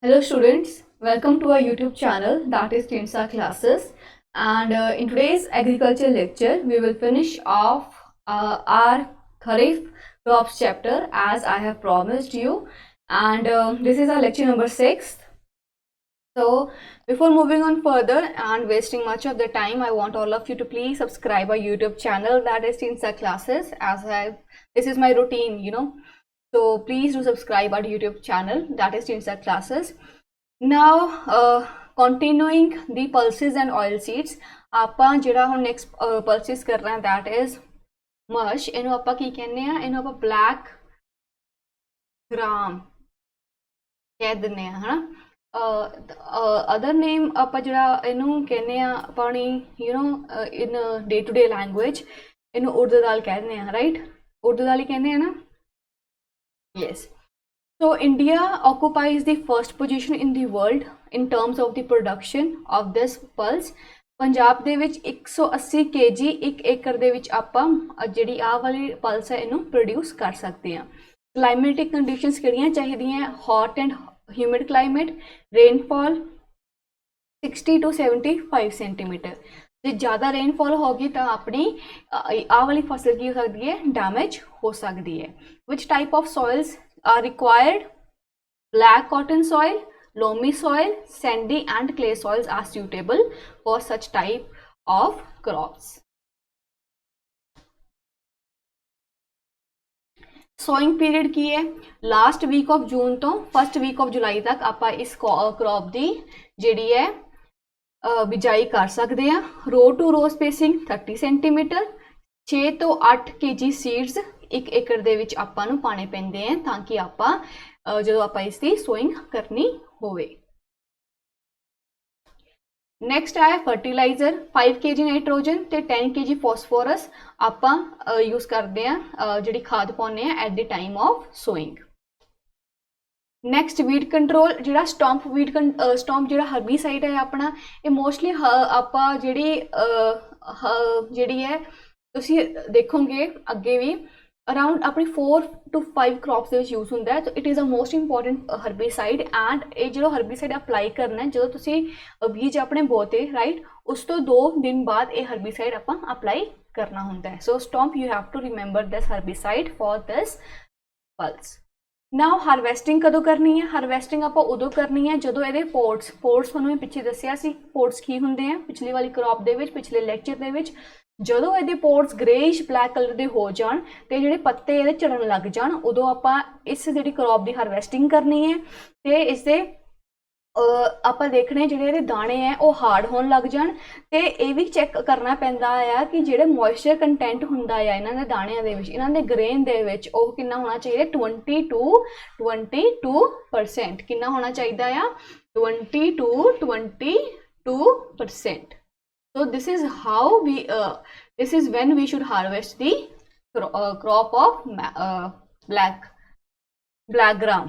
Hello students, welcome to our YouTube channel that is Tinsa Classes, and in today's agriculture lecture we will finish off our Kharif crops chapter as I have promised you, and this is our lecture number 6. So before moving on further and wasting much of the time, I want all of you to please subscribe our YouTube channel that is Tinsa Classes this is my routine, So please do subscribe our YouTube channel that is Tinsa Classes. Now continuing the pulses and oil seeds, ਆਪਾਂ ਜਿਹੜਾ ਹੁਣ next pulses ਕਰ ਰਹੇ ਹਾਂ that is mush, ਇਹਨੂੰ ਆਪਾਂ ਕੀ ਕਹਿੰਦੇ ਆ, ਇਹਨੂੰ ਆਪਾਂ black gram ਕਹਿ ਦਿੰਦੇ ਆ ਹਨਾ। ਅਦਰ ਨੇਮ ਆਪਾਂ ਜਿਹੜਾ ਇਹਨੂੰ ਕਹਿੰਦੇ ਆ ਆਪਣੀ ਇਨ ਡੇ ਟੂ ਡੇ ਲੈਂਗੁਏਜ ਇਹਨੂੰ ਉਰਦੂ ਦਾਲ ਕਹਿੰਦੇ ਆ, ਰਾਈਟ? ਉਰਦੂ ਦਾਲ ਹੀ ਕਹਿੰਦੇ ਆ ਨਾ, yes. So India occupies the first position in the world in terms of the production of this pulse. Punjab ਦੇ ਵਿੱਚ 180 kg ਇੱਕ ਏਕੜ ਦੇ ਵਿੱਚ ਆਪਾਂ ਜਿਹੜੀ ਆਹ ਵਾਲੀ ਪਲਸ ਹੈ ਇਹਨੂੰ ਪ੍ਰੋਡਿਊਸ ਕਰ ਸਕਦੇ ਹਾਂ। ਕਲਾਈਮੇਟਿਕ ਕੰਡੀਸ਼ਨਸ ਕਿਹੜੀਆਂ ਚਾਹੀਦੀਆਂ? Hot and humid climate, rainfall 60 to 75 centimetre. ਜੇ ਜ਼ਿਆਦਾ ਰੇਨਫਾਲ ਹੋਗੀ ਤਾਂ ਆਪਣੀ ਆਹ ਵਾਲੀ ਫਸਲ ਕੀ ਹੋ ਸਕਦੀ ਹੈ? ਡੈਮੇਜ ਹੋ ਸਕਦੀ ਹੈ। ਵਿਚ type of soils are required? Black cotton soil, loamy soil, sandy and clay soils are suitable for such type of crops. Sowing period ਕੀ ਹੈ? Last week of June ਤੋਂ first week of July ਤੱਕ ਆਪਾਂ ਇਸ crop ਦੀ ਜਿਹੜੀ ਹੈ ਬਿਜਾਈ ਕਰ ਸਕਦੇ ਹਾਂ। row to row spacing 30 centimeter, 6 ਤੋਂ 8 kg seeds ਇੱਕ ਏਕੜ ਦੇ ਵਿੱਚ ਆਪਾਂ ਨੂੰ ਪਾਣੇ ਪੈਂਦੇ ਆ ਤਾਂ ਕਿ ਆਪਾਂ ਜਦੋਂ ਆਪਾਂ ਇਸ ਦੀ ਸੋਇੰਗ ਕਰਨੀ ਹੋਵੇ। ਨੈਕਸਟ ਹੈ ਫਰਟੀਲਾਈਜ਼ਰ, 5 kg ਨਾਈਟ੍ਰੋਜਨ ਤੇ 10 kg ਫਾਸਫੋਰਸ ਆਪਾਂ ਯੂਜ਼ ਕਰਦੇ ਆ ਜਿਹੜੀ ਖਾਦ ਪਾਉਂਦੇ ਆ at the time of sowing. Next weed control, ਜਿਹੜਾ ਸਟੌਂਪ ਜਿਹੜਾ ਹਰਬੀਸਾਈਡ ਹੈ ਆਪਣਾ, ਇਹ ਮੋਸਟਲੀ ਆਪਾਂ ਜਿਹੜੀ ਹੈ ਤੁਸੀਂ ਦੇਖੋਗੇ ਅੱਗੇ ਵੀ ਅਰਾਊਂਡ ਆਪਣੀ 4 to 5 ਕ੍ਰੌਪਸ ਦੇ ਵਿੱਚ ਯੂਜ਼ ਹੁੰਦਾ ਹੈ। ਤਾਂ it is a most important herbicide and ਇਹ ਜਿਹੜਾ ਹਰਬੀਸਾਈਡ ਅਪਲਾਈ ਕਰਨਾ ਜਦੋਂ ਤੁਸੀਂ ਬੀਜ ਆਪਣੇ ਬੋਤੇ, ਰਾਈਟ, ਉਸ ਤੋਂ 2 ਦਿਨ ਬਾਅਦ ਇਹ ਹਰਬੀਸਾਈਡ ਆਪਾਂ ਅਪਲਾਈ ਕਰਨਾ ਹੁੰਦਾ ਹੈ। So Stomp you have to remember this herbicide for this pulse. Now harvesting ਕਦੋਂ ਕਰਨੀ ਹੈ? ਹਾਰਵੈਸਟਿੰਗ ਆਪਾਂ ਉਦੋਂ ਕਰਨੀ ਹੈ ਜਦੋਂ ਇਹਦੇ ਪੋਰਟਸ ਤੁਹਾਨੂੰ ਮੈਂ ਪਿੱਛੇ ਦੱਸਿਆ ਸੀ ਪੋਰਟਸ ਕੀ ਹੁੰਦੇ ਆ ਪਿਛਲੀ ਵਾਲੀ ਕ੍ਰੌਪ ਦੇ ਵਿੱਚ, ਪਿਛਲੇ ਲੈਕਚਰ ਦੇ ਵਿੱਚ। ਜਦੋਂ ਇਹਦੇ ਪੋਰਟਸ ਗ੍ਰੇਇਸ਼ ਬਲੈਕ ਕਲਰ ਦੇ ਹੋ ਜਾਣ ਤੇ ਜਿਹੜੇ ਪੱਤੇ ਇਹਦੇ ਝੜਨ ਲੱਗ ਜਾਣ ਉਦੋਂ ਆਪਾਂ ਇਸ ਜਿਹੜੀ ਕ੍ਰੌਪ ਦੀ ਹਾਰਵੈਸਟਿੰਗ ਕਰਨੀ ਹੈ ਤੇ ਇਸ ਦੇ ਆਪਾਂ ਦੇਖਣੇ ਜਿਹੜੇ ਇਹਦੇ ਦਾਣੇ ਹੈ ਉਹ ਹਾਰਡ ਹੋਣ ਲੱਗ ਜਾਣ ਤੇ ਇਹ ਵੀ ਚੈੱਕ ਕਰਨਾ ਪੈਂਦਾ ਆ ਕਿ ਜਿਹੜੇ ਮੋਇਸਚਰ ਕੰਟੈਂਟ ਹੁੰਦਾ ਆ ਇਹਨਾਂ ਦੇ ਦਾਣਿਆਂ ਦੇ ਵਿੱਚ, ਇਹਨਾਂ ਦੇ ਗ੍ਰੇਨ ਦੇ ਵਿੱਚ ਉਹ ਕਿੰਨਾ ਹੋਣਾ ਚਾਹੀਦਾ? 20 to 22%। ਕਿੰਨਾ ਹੋਣਾ ਚਾਹੀਦਾ ਆ? 20 to 22%। So this is how this is when we should harvest the crop of black gram.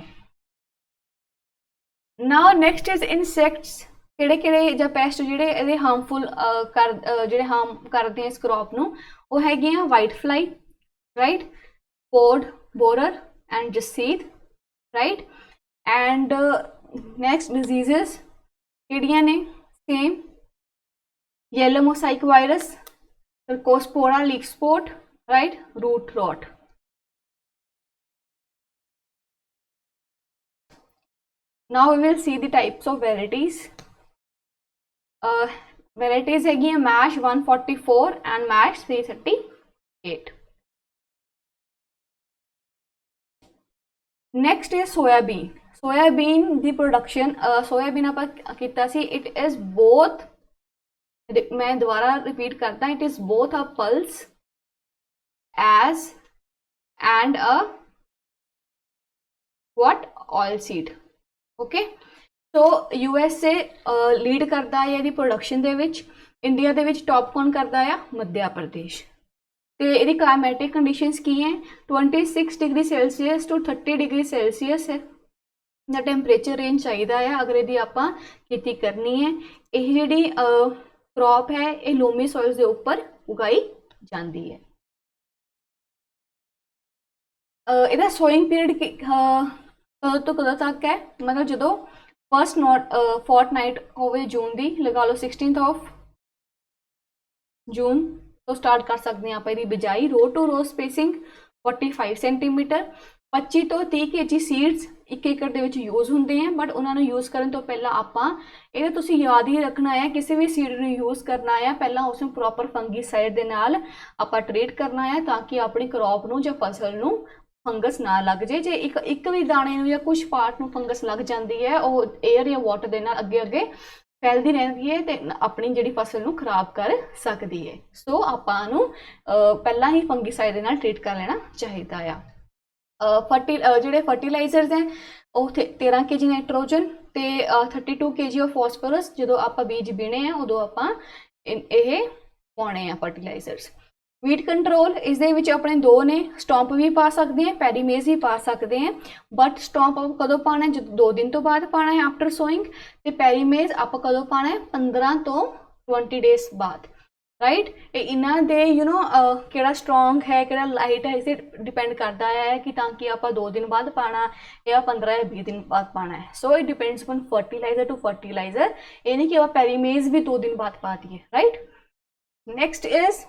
Now next is insects. ਕਿਹੜੇ ਜਾਂ ਪੈਸਟ ਜਿਹੜੇ ਇਹਦੇ ਹਾਰਮਫੁਲ ਜਿਹੜੇ ਹਾਰਮ ਕਰਦੇ ਆ ਇਸ ਕ੍ਰੌਪ ਨੂੰ, ਉਹ ਹੈਗੇ ਆ white fly, right, pod borer and jacethe, right? And next diseases ਕਿਹੜੀਆਂ ਨੇ? same yellow mosaic virus, Cercospora, leaf spot, right, root rot. Now we will see the types of varieties. Varieties है mash 144 and mash 338. Next is soyabean. Soyabean the production soyabean ਆਪਾਂ ਕੀਤਾ ਸੀ, it is both, मैं दोबारा repeat करता, it is both a pulse as and a what oil seed. Okay, so USA lead करता है ਇਹਦੀ production ਦੇ ਵਿੱਚ। ਇੰਡੀਆ ਦੇ ਵਿੱਚ ਟੌਪ ਕੌਣ ਕਰਦਾ ਆ? ਮੱਧ ਪ੍ਰਦੇਸ਼। ਤੇ ਇਹਦੀ ਕਲਾਈਮੈਟਿਕ ਕੰਡੀਸ਼ਨਸ ਕੀ ਹੈ? 26 degree Celsius to 30 degree Celsius ਹੈ ਦਾ ਟੈਂਪਰੇਚਰ ਰੇਂਜ ਚਾਹੀਦਾ ਆ ਅਗਰ ਇਹਦੀ ਆਪਾਂ ਖੇਤੀ ਕਰਨੀ ਹੈ। ਇਹ ਜਿਹੜੀ ਕ੍ਰੌਪ ਹੈ ਇਹ ਲੋਮੀ ਸੋਇਲਸ ਦੇ ਉੱਪਰ ਉਗਾਈ ਜਾਂਦੀ ਹੈ। ਇਹਦਾ ਸੋਇੰਗ ਪੀਰੀਅਡ ਕਦੋਂ ਤੋਂ ਕਦੋਂ ਤੱਕ ਹੈ? ਮਤਲਬ ਜਦੋਂ ਫਸਟ ਨੋਟ ਫੋਰਟਨਾਈਟ ਹੋਵੇ ਜੂਨ ਦੀ, ਲਗਾ ਲਓ 16th of ਜੂਨ ਤੋਂ ਸਟਾਰਟ ਕਰ ਸਕਦੇ ਹਾਂ ਆਪਾਂ ਇਹਦੀ ਬਿਜਾਈ। ਰੋ ਟੂ ਰੋ ਸਪੇਸਿੰਗ 45 ਸੈਂਟੀਮੀਟਰ। 25 ਤੋਂ 30 kg ਸੀਡਸ 1 ਏਕੜ ਦੇ ਵਿੱਚ ਯੂਜ਼ ਹੁੰਦੇ ਆ, ਬਟ ਉਹਨਾਂ ਨੂੰ ਯੂਜ਼ ਕਰਨ ਤੋਂ ਪਹਿਲਾਂ ਆਪਾਂ ਇਹਦਾ ਤੁਸੀਂ ਯਾਦ ਹੀ ਰੱਖਣਾ ਹੈ, ਕਿਸੇ ਵੀ ਸੀਡ ਨੂੰ ਯੂਜ਼ ਕਰਨਾ ਹੈ ਪਹਿਲਾਂ ਉਸ ਨੂੰ ਪ੍ਰੋਪਰ ਫੰਗੀਸਾਈਡ ਦੇ ਨਾਲ ਆਪਾਂ ਟ੍ਰੀਟ ਕਰਨਾ ਹੈ, ਤਾਂ ਕਿ ਆਪਣੀ ਕ੍ਰੌਪ ਨੂੰ ਜਾਂ ਫਸਲ ਨੂੰ ਫੰਗਸ ਨਾ ਲੱਗ ਜੇ ਇੱਕ ਵੀ ਦਾਣੇ ਨੂੰ ਜਾਂ ਕੁਝ ਪਾਰਟ ਨੂੰ ਫੰਗਸ ਲੱਗ ਜਾਂਦੀ ਹੈ, ਉਹ 에ਅਰ ਜਾਂ ਵਾਟਰ ਦੇ ਨਾਲ ਅੱਗੇ ਅੱਗੇ ਫੈਲਦੀ ਰਹਿੰਦੀ ਹੈ ਤੇ ਆਪਣੀ ਜਿਹੜੀ ਫਸਲ ਨੂੰ ਖਰਾਬ ਕਰ ਸਕਦੀ ਹੈ। ਸੋ ਆਪਾਂ ਨੂੰ ਪਹਿਲਾਂ ਹੀ ਫੰਗੀਸਾਈਡ ਦੇ ਨਾਲ ਟ੍ਰੀਟ ਕਰ ਲੈਣਾ ਚਾਹੀਦਾ ਆ। ਜਿਹੜੇ ਫਰਟੀਲਾਈਜ਼ਰਸ ਹੈ ਉਹ 13 kg ਨਾਈਟ੍ਰੋਜਨ ਤੇ 32 kg ਆਫ ਫਾਸਫੋਰਸ ਜਦੋਂ ਆਪਾਂ ਬੀਜ ਬੀਣੇ ਆ ਉਦੋਂ ਆਪਾਂ ਇਹ ਪਾਉਣੇ ਆ ਫਰਟੀਲਾਈਜ਼ਰਸ। ਵੀਡ ਕੰਟਰੋਲ ਇਸ ਦੇ ਵਿੱਚ ਆਪਣੇ ਦੋ ਨੇ, ਸਟੌਂਪ ਵੀ ਪਾ ਸਕਦੇ ਹਾਂ, ਪੈਰੀਮੇਜ਼ ਵੀ ਪਾ ਸਕਦੇ ਹਾਂ, ਬਟ ਸਟੌਂਪ ਆਪਾਂ ਕਦੋਂ ਪਾਉਣਾ ਹੈ, ਜਦੋਂ 2 ਦਿਨ ਤੋਂ ਬਾਅਦ ਪਾਉਣਾ ਹੈ ਆਫਟਰ ਸੋਇੰਗ, ਤੇ ਪੈਰੀਮੇਜ਼ ਆਪਾਂ ਕਦੋਂ ਪਾਉਣਾ ਹੈ 15 ਤੋਂ 20 ਡੇਜ਼ ਬਾਅਦ, ਰਾਈਟ। ਇਹ ਇਹਨਾਂ ਦੇ ਕਿਹੜਾ ਸਟਰੋਂਗ ਹੈ ਕਿਹੜਾ ਲਾਈਟ ਹੈ, ਇਸੇ ਡਿਪੈਂਡ ਕਰਦਾ ਹੈ ਕਿ ਤਾਂ ਕਿ ਆਪਾਂ 2 ਦਿਨ ਬਾਅਦ ਪਾਣਾ ਜਾਂ 15 ਜਾਂ 20 ਦਿਨ ਬਾਅਦ ਪਾਣਾ ਹੈ। So it depends on fertiliser to fertiliser, ਇਹ ਨਹੀਂ ਕਿ ਆਪਾਂ ਪੈਰੀਮੇਜ਼ ਵੀ 2 ਦਿਨ ਬਾਅਦ ਪਾ ਦਈਏ, ਰਾਈਟ। Next is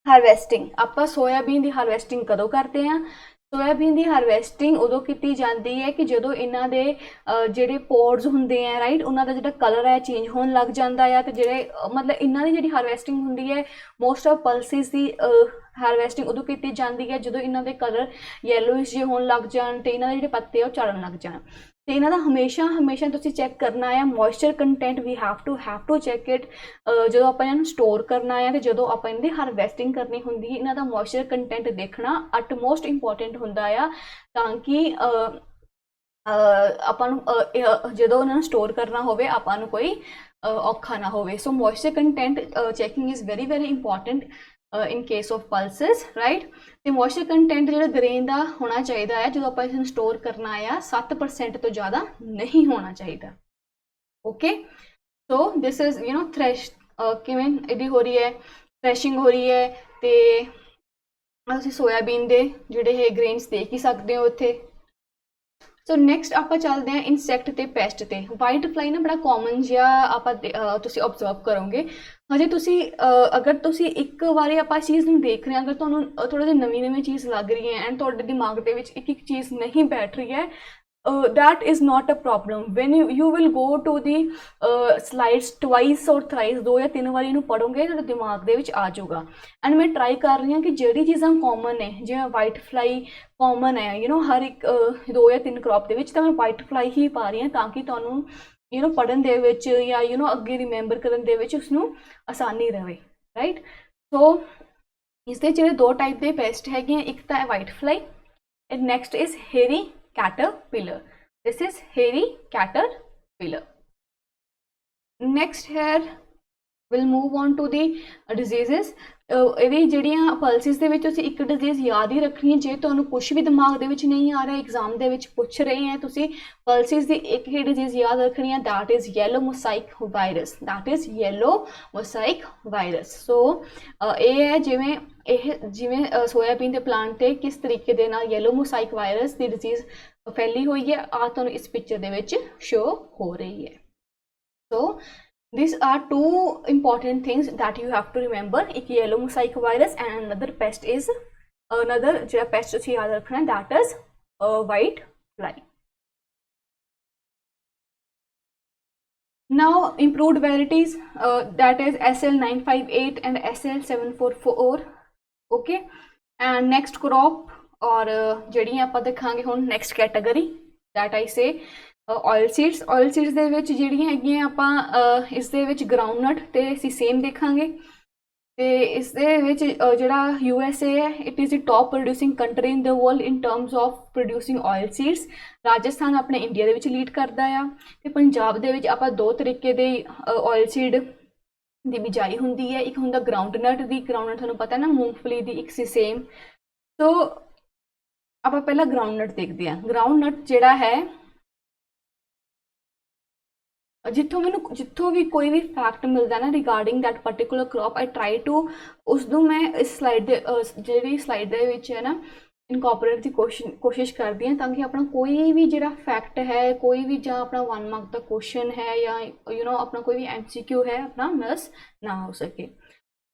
harvesting. ਆਪਾਂ ਸੋਇਆਬੀਨ ਦੀ ਹਾਰਵੈਸਟਿੰਗ ਕਦੋਂ ਕਰਦੇ ਹਾਂ? ਸੋਇਆਬੀਨ ਦੀ ਹਾਰਵੈਸਟਿੰਗ ਉਦੋਂ ਕੀਤੀ ਜਾਂਦੀ ਹੈ ਕਿ ਜਦੋਂ ਇਹਨਾਂ ਦੇ ਜਿਹੜੇ ਪੋਡਸ ਹੁੰਦੇ ਆ, ਰਾਈਟ, ਉਹਨਾਂ ਦਾ ਜਿਹੜਾ ਕਲਰ ਹੈ ਚੇਂਜ ਹੋਣ ਲੱਗ ਜਾਂਦਾ ਆ, ਤੇ ਜਿਹੜੇ ਮਤਲਬ ਇਹਨਾਂ ਦੀ ਜਿਹੜੀ ਹਾਰਵੈਸਟਿੰਗ ਹੁੰਦੀ ਹੈ most of pulses the harvesting ਉਦੋਂ ਕੀਤੀ ਜਾਂਦੀ ਹੈ ਜਦੋਂ ਇਹਨਾਂ ਦੇ ਕਲਰ ਯੈਲੋਇਸ਼ ਜਿਹੇ ਹੋਣ ਲੱਗ ਜਾਣ ਤੇ ਇਹਨਾਂ ਦੇ ਜਿਹੜੇ ਪੱਤੇ ਆ ਉਹ ਝੜਨ ਲੱਗ ਜਾਣ। ਤੇ ਇਹਨਾਂ ਦਾ ਹਮੇਸ਼ਾ ਤੁਸੀਂ ਚੈੱਕ ਕਰਨਾ ਹੈ moisture content, we have to check it. ਜਦੋਂ ਆਪਾਂ ਇਹਨਾਂ ਨੂੰ ਸਟੋਰ ਕਰਨਾ ਹੈ ਤੇ ਜਦੋਂ ਆਪਾਂ ਇਹਨਾਂ ਦੀ ਹਾਰਵੈਸਟਿੰਗ ਕਰਨੀ ਹੁੰਦੀ ਹੈ, ਇਹਨਾਂ ਦਾ ਮੋਇਸਚਰ ਕੰਟੈਂਟ ਦੇਖਣਾ ਅਟਮੋਸਟ ਇੰਪੋਰਟੈਂਟ ਹੁੰਦਾ ਆ, ਤਾਂ ਕਿ ਆਪਾਂ ਨੂੰ ਜਦੋਂ ਉਹਨਾਂ ਨੂੰ ਸਟੋਰ ਕਰਨਾ ਹੋਵੇ ਆਪਾਂ ਨੂੰ ਕੋਈ ਔਖਾ ਨਾ ਹੋਵੇ। So moisture content checking is very very important in case of pulses, right। ਤੇ ਮੋਇਸਚਰ ਕੰਟੈਂਟ ਜਿਹੜਾ ਗ੍ਰੇਨ ਦਾ ਹੋਣਾ ਚਾਹੀਦਾ ਹੈ ਜਦੋਂ ਆਪਾਂ ਇਸ ਨੂੰ ਸਟੋਰ ਕਰਨਾ ਆ 7% ਤੋਂ ਜ਼ਿਆਦਾ ਨਹੀਂ ਹੋਣਾ ਚਾਹੀਦਾ। ਓਕੇ, ਸੋ ਦਿਸ ਇਜ਼ ਥ੍ਰੈਸ਼ ਕਿਵੇਂ ਇਹਦੀ ਹੋ ਰਹੀ ਹੈ, ਥ੍ਰੈਸ਼ਿੰਗ ਹੋ ਰਹੀ ਹੈ, ਤੇ ਤੁਸੀਂ ਸੋਇਆਬੀਨ ਦੇ ਜਿਹੜੇ ਹੈ ਗ੍ਰੇਨਸ ਦੇਖ ਹੀ ਸਕਦੇ ਹੋ ਇੱਥੇ। ਸੋ ਨੈਕਸਟ ਆਪਾਂ ਚੱਲਦੇ ਹਾਂ ਇਨਸੈਕਟ ਤੇ ਪੈਸਟ ਤੇ। ਵਾਈਟ ਫਲਾਈ ਨਾ ਬੜਾ ਕਾਮਨ ਜਿਹਾ ਆਪਾਂ ਤੁਸੀਂ ਓਬਜ਼ਰਵ ਕਰੋਗੇ। ਹਜੇ ਤੁਸੀਂ ਅਗਰ ਤੁਸੀਂ ਇੱਕ ਵਾਰੀ ਆਪਾਂ ਇਸ ਚੀਜ਼ ਨੂੰ ਦੇਖ ਰਹੇ ਹਾਂ, ਅਗਰ ਤੁਹਾਨੂੰ ਥੋੜ੍ਹਾ ਜਿਹਾ ਨਵੀਂ ਚੀਜ਼ ਲੱਗ ਰਹੀ ਹੈ ਐਂਡ ਤੁਹਾਡੇ ਦਿਮਾਗ ਦੇ ਵਿੱਚ ਇੱਕ ਚੀਜ਼ ਨਹੀਂ ਬੈਠ ਰਹੀ ਹੈ, that is not a problem when you will go to the slides twice or thrice, 2 ਜਾਂ 3 ਵਾਰੀ ਇਹਨੂੰ ਪੜੋਗੇ ਤੁਹਾਡੇ ਦਿਮਾਗ ਦੇ ਵਿੱਚ ਆ ਜਾਊਗਾ। ਐਂਡ ਮੈਂ ਟਰਾਈ ਕਰ ਰਹੀ ਹਾਂ ਕਿ ਜਿਹੜੀ ਚੀਜ਼ਾਂ ਕਾਮਨ ਨੇ, ਜਿਵੇਂ ਵਾਈਟ ਫਲਾਈ ਕਾਮਨ ਹੈ ਹਰ ਇੱਕ 2 ਜਾਂ 3 ਕ੍ਰੌਪ ਦੇ ਵਿੱਚ, ਤਾਂ ਮੈਂ ਵਾਈਟ ਫਲਾਈ ਹੀ ਪਾ ਰਹੀ ਹਾਂ ਤਾਂ ਕਿ ਤੁਹਾਨੂੰ ਪੜ੍ਹਨ ਦੇ ਵਿੱਚ ਜਾਂ ਅੱਗੇ ਰਿਮੈਂਬਰ ਕਰਨ ਦੇ ਵਿੱਚ ਉਸਨੂੰ ਆਸਾਨੀ ਰਹੇ, ਰਾਈਟ। ਸੋ ਇਸ ਦੇ ਜਿਹੜੇ 2 ਟਾਈਪ ਦੇ ਪੈਸਟ ਹੈਗੇ ਆ, ਇੱਕ ਤਾਂ ਹੈ white fly and next is hairy caterpillar. This is hairy caterpillar. Next here we'll move on to the diseases. ਇਹਦੀ ਜਿਹੜੀਆਂ ਪਲਸਿਸ ਦੇ ਵਿੱਚ ਤੁਸੀਂ ਇੱਕ ਡਿਜ਼ੀਜ਼ ਯਾਦ ਹੀ ਰੱਖਣੀ ਹੈ। ਜੇ ਤੁਹਾਨੂੰ ਕੁਝ ਵੀ ਦਿਮਾਗ ਦੇ ਵਿੱਚ ਨਹੀਂ ਆ ਰਿਹਾ, ਐਗਜ਼ਾਮ ਦੇ ਵਿੱਚ ਪੁੱਛ ਰਹੇ ਹੈ, ਤੁਸੀਂ ਪਲਸਿਸ ਦੀ ਇੱਕ ਹੀ ਡਿਜ਼ੀਜ਼ ਯਾਦ ਰੱਖਣੀ ਹੈ, that is yellow mosaic virus, that is yellow mosaic virus। ਸੋ ਇਹ ਹੈ ਜਿਵੇਂ ਸੋਇਆਬੀਨ ਦੇ ਪਲਾਂਟ ਤੇ ਕਿਸ ਤਰੀਕੇ ਦੇ ਨਾਲ yellow mosaic virus ਦੀ ਡਿਜ਼ੀਜ਼ ਫੈਲੀ ਹੋਈ ਹੈ, ਆ ਤੁਹਾਨੂੰ ਇਸ ਪਿਕਚਰ ਦੇ ਵਿੱਚ ਸ਼ੋ ਹੋ ਰਹੀ ਹੈ। ਸੋ these are 2 important things that you have to remember, ਇੱਕ yellow mosaic virus and another pest is ਜਿਹੜਾ pest ਤੁਸੀਂ ਯਾਦ ਰੱਖਣਾ that is white fly। Now improved varieties that is SL958 and SL744, okay। and next crop ਔਰ ਜਿਹੜੀਆਂ ਆਪਾਂ ਦੇਖਾਂਗੇ ਹੁਣ next category that I say oil seeds ਦੇ ਵਿੱਚ ਜਿਹੜੀਆਂ ਹੈਗੀਆਂ ਆਪਾਂ ਇਸ ਦੇ ਵਿੱਚ ਗਰਾਊਂਡਨਟ ਤੇ ਅਸੀਂ ਸੇਮ ਦੇਖਾਂਗੇ। ਤੇ ਇਸ ਦੇ ਵਿੱਚ ਜਿਹੜਾ USA ਹੈ, it is the top producing country in the world in terms of producing oil seeds. Rajasthan ਆਪਣੇ ਇੰਡੀਆ ਦੇ ਵਿੱਚ ਲੀਡ ਕਰਦਾ ਆ, ਤੇ ਪੰਜਾਬ ਦੇ ਵਿੱਚ ਆਪਾਂ 2 ਤਰੀਕੇ ਦੇ ਆਇਲ ਸੀਡ ਦੀ ਬਿਜਾਈ ਹੁੰਦੀ ਹੈ, ਇੱਕ ਹੁੰਦਾ ਗਰਾਊਂਡਨਟ ਦੀ, ਗਰਾਊਂਡਨਟ ਤੁਹਾਨੂੰ ਪਤਾ ਨਾ ਮੂੰਗਫਲੀ ਦੀ, ਇੱਕ ਸੀ ਸੇਮ। ਸੋ ਆਪਾਂ ਪਹਿਲਾਂ ਗਰਾਊਂਡਨਟ ਦੇਖਦੇ ਹਾਂ। ਗਰਾਊਂਡਨਟ ਜਿਹੜਾ ਹੈ ਜਿੱਥੋਂ ਵੀ ਕੋਈ ਵੀ ਫੈਕਟ ਮਿਲਦਾ ਨਾ regarding that particular crop, I try to ਉਸਨੂੰ ਮੈਂ ਇਸ ਸਲਾਈਡ ਦੇ ਜਿਹੜੀ ਸਲਾਈਡ ਦੇ ਵਿੱਚ ਹੈ ਨਾ ਇਨਕੋਪਰੇਟ ਦੀ ਕੋਸ਼ਿਸ਼ ਕਰਦੀ ਹਾਂ, ਤਾਂ ਕਿ ਆਪਣਾ ਕੋਈ ਵੀ ਜਿਹੜਾ ਫੈਕਟ ਹੈ, ਕੋਈ ਵੀ ਜਾਂ ਆਪਣਾ 1 ਮਾਰਕ ਦਾ ਕੁਐਸਚਨ ਹੈ ਜਾਂ ਆਪਣਾ ਕੋਈ ਵੀ MCQ ਹੈ ਆਪਣਾ ਮਿਸ ਨਾ ਹੋ ਸਕੇ।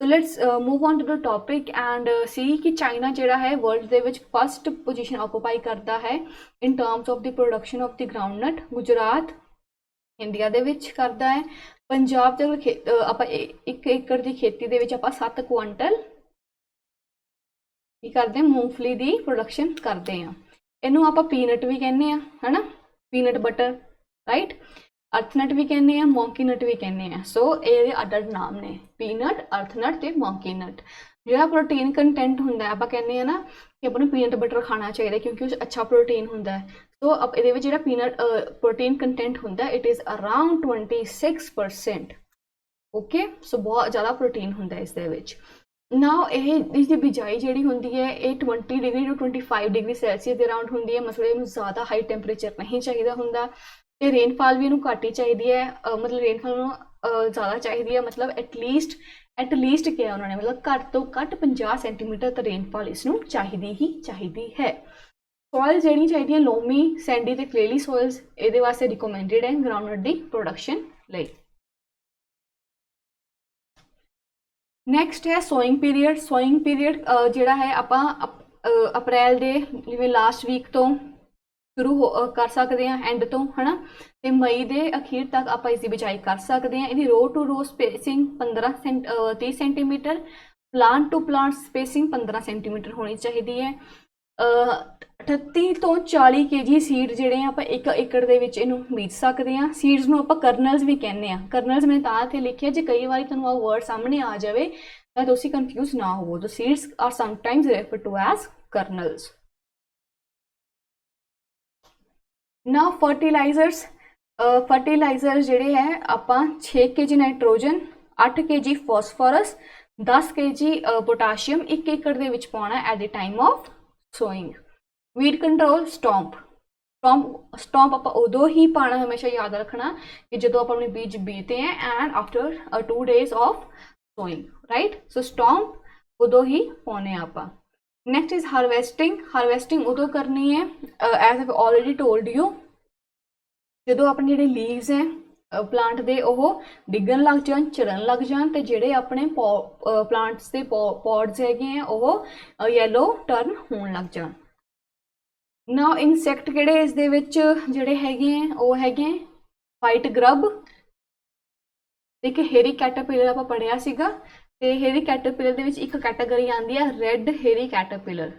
So let's move on to the topic and see ਕਿ ਚਾਈਨਾ ਜਿਹੜਾ ਹੈ ਵਰਲਡ ਦੇ ਵਿੱਚ ਫਸਟ ਪੋਜੀਸ਼ਨ ਆਕੂਪਾਈ ਕਰਦਾ ਹੈ ਇਨ terms of the production of the groundnut. Gujarat India ਦੇ ਵਿੱਚ ਕਰਦਾ ਹੈ। ਪੰਜਾਬ ਦੇ ਆਪਾਂ 1 ਏਕੜ ਦੀ ਖੇਤੀ ਦੇ ਵਿੱਚ ਆਪਾਂ 7 ਕੁਆਂਟਲ ਕੀ ਕਰਦੇ ਹਾਂ, ਮੂੰਗਫਲੀ ਦੀ ਪ੍ਰੋਡਕਸ਼ਨ ਕਰਦੇ ਹਾਂ। ਇਹਨੂੰ ਆਪਾਂ ਪੀਨਟ ਵੀ ਕਹਿੰਦੇ ਆ, ਹੈ ਨਾ, ਪੀਨਟ ਬਟਰ, ਰਾਈਟ। ਅਰਥਨਟ ਵੀ ਕਹਿੰਦੇ ਆ, ਮੌਂਕੀ ਨਟ ਵੀ ਕਹਿੰਦੇ ਆ। ਸੋ ਇਹਦੇ ਅੱਡ-ਅੱਡ ਨਾਮ ਨੇ, ਪੀਨਟ, ਅਰਥਨਟ ਤੇ ਮੌਂਕੀ ਨਟ। ਜਿਹੜਾ ਪ੍ਰੋਟੀਨ ਕੰਟੈਂਟ ਹੁੰਦਾ ਆਪਾਂ ਕਹਿੰਦੇ ਆ ਨਾ ਕਿ ਆਪਾਂ ਨੂੰ ਪੀਨਟ ਬਟਰ ਖਾਣਾ ਚਾਹੀਦਾ ਕਿਉਂਕਿ ਉਸ ਅੱਛਾ ਪ੍ਰੋਟੀਨ ਹੁੰਦਾ ਹੈ। ਸੋ ਇਹਦੇ ਵਿੱਚ ਜਿਹੜਾ ਪੀਨਟ ਪ੍ਰੋਟੀਨ ਕੰਟੈਂਟ ਹੁੰਦਾ ਇਟ ਇਜ਼ ਅਰਾਊਂਡ 26%। ਓਕੇ, ਸੋ ਬਹੁਤ ਜ਼ਿਆਦਾ ਪ੍ਰੋਟੀਨ ਹੁੰਦਾ ਇਸ ਦੇ ਵਿੱਚ। ਨਾਓ ਇਸਦੀ ਬਿਜਾਈ ਜਿਹੜੀ ਹੁੰਦੀ ਹੈ ਇਹ 20 ਡਿਗਰੀ ਤੋਂ 25 ਡਿਗਰੀ ਸੈਲਸੀਅਸ ਦੇ ਅਰਾਊਂਡ ਹੁੰਦੀ ਹੈ। ਮਤਲਬ ਇਹਨੂੰ ਜ਼ਿਆਦਾ ਹਾਈ ਟੈਂਪਰੇਚਰ ਨਹੀਂ ਚਾਹੀਦਾ ਹੁੰਦਾ ਤੇ ਰੇਨਫਾਲ ਵੀ ਇਹਨੂੰ ਘੱਟ ਹੀ ਚਾਹੀਦੀ ਹੈ। ਮਤਲਬ ਰੇਨਫਾਲ ਨੂੰ ਜ਼ਿਆਦਾ ਚਾਹੀਦੀ ਹੈ, ਮਤਲਬ ਐਟਲੀਸਟ ਕਿਹਾ ਉਹਨਾਂ ਨੇ, ਮਤਲਬ ਘੱਟ ਤੋਂ ਘੱਟ 50 ਸੈਂਟੀਮੀਟਰ ਤਾਂ ਰੇਨਫਾਲ ਇਸ ਨੂੰ ਚਾਹੀਦੀ ਹੀ ਚਾਹੀਦੀ ਹੈ। ਸੋਇਲ ਜਿਹੜੀਆਂ ਚਾਹੀਦੀਆਂ ਲੋਮੀ, ਸੈਂਡੀ ਤੇ ਕਲੇਲੀ ਸੋਇਲਸ ਇਹਦੇ ਵਾਸਤੇ ਰਿਕਮੈਂਡਡ ਹੈ ਗਰਾਊਂਡਨਟ ਦੀ ਪ੍ਰੋਡਕਸ਼ਨ ਲਈ। ਨੈਕਸਟ ਹੈ ਸੋਇੰਗ ਪੀਰੀਅਡ। ਸੋਇੰਗ ਪੀਰੀਅਡ ਜਿਹੜਾ ਹੈ ਆਪਾਂ ਅਪ੍ਰੈਲ ਦੇ ਜਿਵੇਂ ਲਾਸਟ ਵੀਕ ਤੋਂ ਸ਼ੁਰੂ ਕਰ ਸਕਦੇ ਹਾਂ, ਐਂਡ ਤੋਂ, ਹੈ ਨਾ, ਤੇ ਮਈ ਦੇ ਅਖੀਰ ਤੱਕ ਆਪਾਂ ਇਸ ਦੀ ਬਿਜਾਈ ਕਰ ਸਕਦੇ ਹਾਂ। ਇਹਦੀ row to row spacing 30 centimetre, plant to plant spacing 15 centimetre ਹੋਣੀ ਚਾਹੀਦੀ ਹੈ। 38 ਤੋਂ 40 kg ਸੀਡ ਜਿਹੜੇ ਆਪਾਂ 1 ਏਕੜ ਦੇ ਵਿੱਚ ਇਹਨੂੰ ਬੀਜ ਸਕਦੇ ਹਾਂ। ਸੀਡਸ ਨੂੰ ਆਪਾਂ ਕਰਨਲਸ ਵੀ ਕਹਿੰਦੇ ਹਾਂ। ਕਰਨਲਸ ਮੈਂ ਤਾਂ ਇੱਥੇ ਲਿਖਿਆ ਜੇ ਕਈ ਵਾਰੀ ਤੁਹਾਨੂੰ ਆਹ ਵਰਡ ਸਾਹਮਣੇ ਆ ਜਾਵੇ ਤਾਂ ਤੁਸੀਂ ਕਨਫਿਊਜ਼ ਨਾ ਹੋਵੋ। The seeds are sometimes referred to as kernels. Now fertilisers. Fertiliser ਜਿਹੜੇ ਹੈ ਆਪਾਂ 6 kg nitrogen, 8 kg phosphorus, 10 kg potassium 1 ਏਕੜ ਦੇ ਵਿੱਚ ਪਾਉਣਾ at the time of sowing. Weed control Stomp ਆਪਾਂ ਉਦੋਂ ਹੀ ਪਾਣਾ, ਹਮੇਸ਼ਾ ਯਾਦ ਰੱਖਣਾ ਕਿ ਜਦੋਂ ਆਪਾਂ ਆਪਣੇ ਬੀਜ ਬੀਜਦੇ हैं and after 2 days of sowing, right. So Stomp ਉਦੋਂ ਹੀ ਪਾਉਣੇ ਆਪਾਂ। Next is harvesting. ਹਾਰਵੈਸਟਿੰਗ ਉਦੋਂ ਕਰਨੀ ਹੈ as I already told you, ਜਦੋਂ ਆਪਣੇ ਜਿਹੜੇ ਲੀਵਸ ਹੈ ਪਲਾਂਟ ਦੇ ਉਹ ਡਿੱਗਣ ਲੱਗ ਜਾਣ, ਝੜਨ ਲੱਗ ਜਾਣ ਤੇ ਜਿਹੜੇ ਆਪਣੇ ਪਲਾਂਟਸ ਦੇ ਪੌਡਸ ਹੈਗੇ ਆ ਉਹ ਯੈਲੋ ਟਰਨ ਹੋਣ ਲੱਗ ਜਾਣ। ਨਾਓ ਇਨਸੈਕਟ ਕਿਹੜੇ ਇਸ ਦੇ ਵਿੱਚ ਜਿਹੜੇ ਹੈਗੇ ਆ ਉਹ ਹੈਗੇ ਵਾਈਟ ਗਰਬ, ਇੱਕ ਹੇਰੀ ਕੈਟਰਪਿਲਰ ਆਪਾਂ ਪੜ੍ਹਿਆ ਸੀਗਾ, ਤੇ ਹੇਰੀ ਕੈਟਰਪਿਲਰ ਦੇ ਵਿੱਚ ਇੱਕ ਕੈਟਾਗਰੀ ਆਉਂਦੀ ਹੈ ਰੈੱਡ ਹੇਰੀ ਕੈਟਰਪਿਲਰ,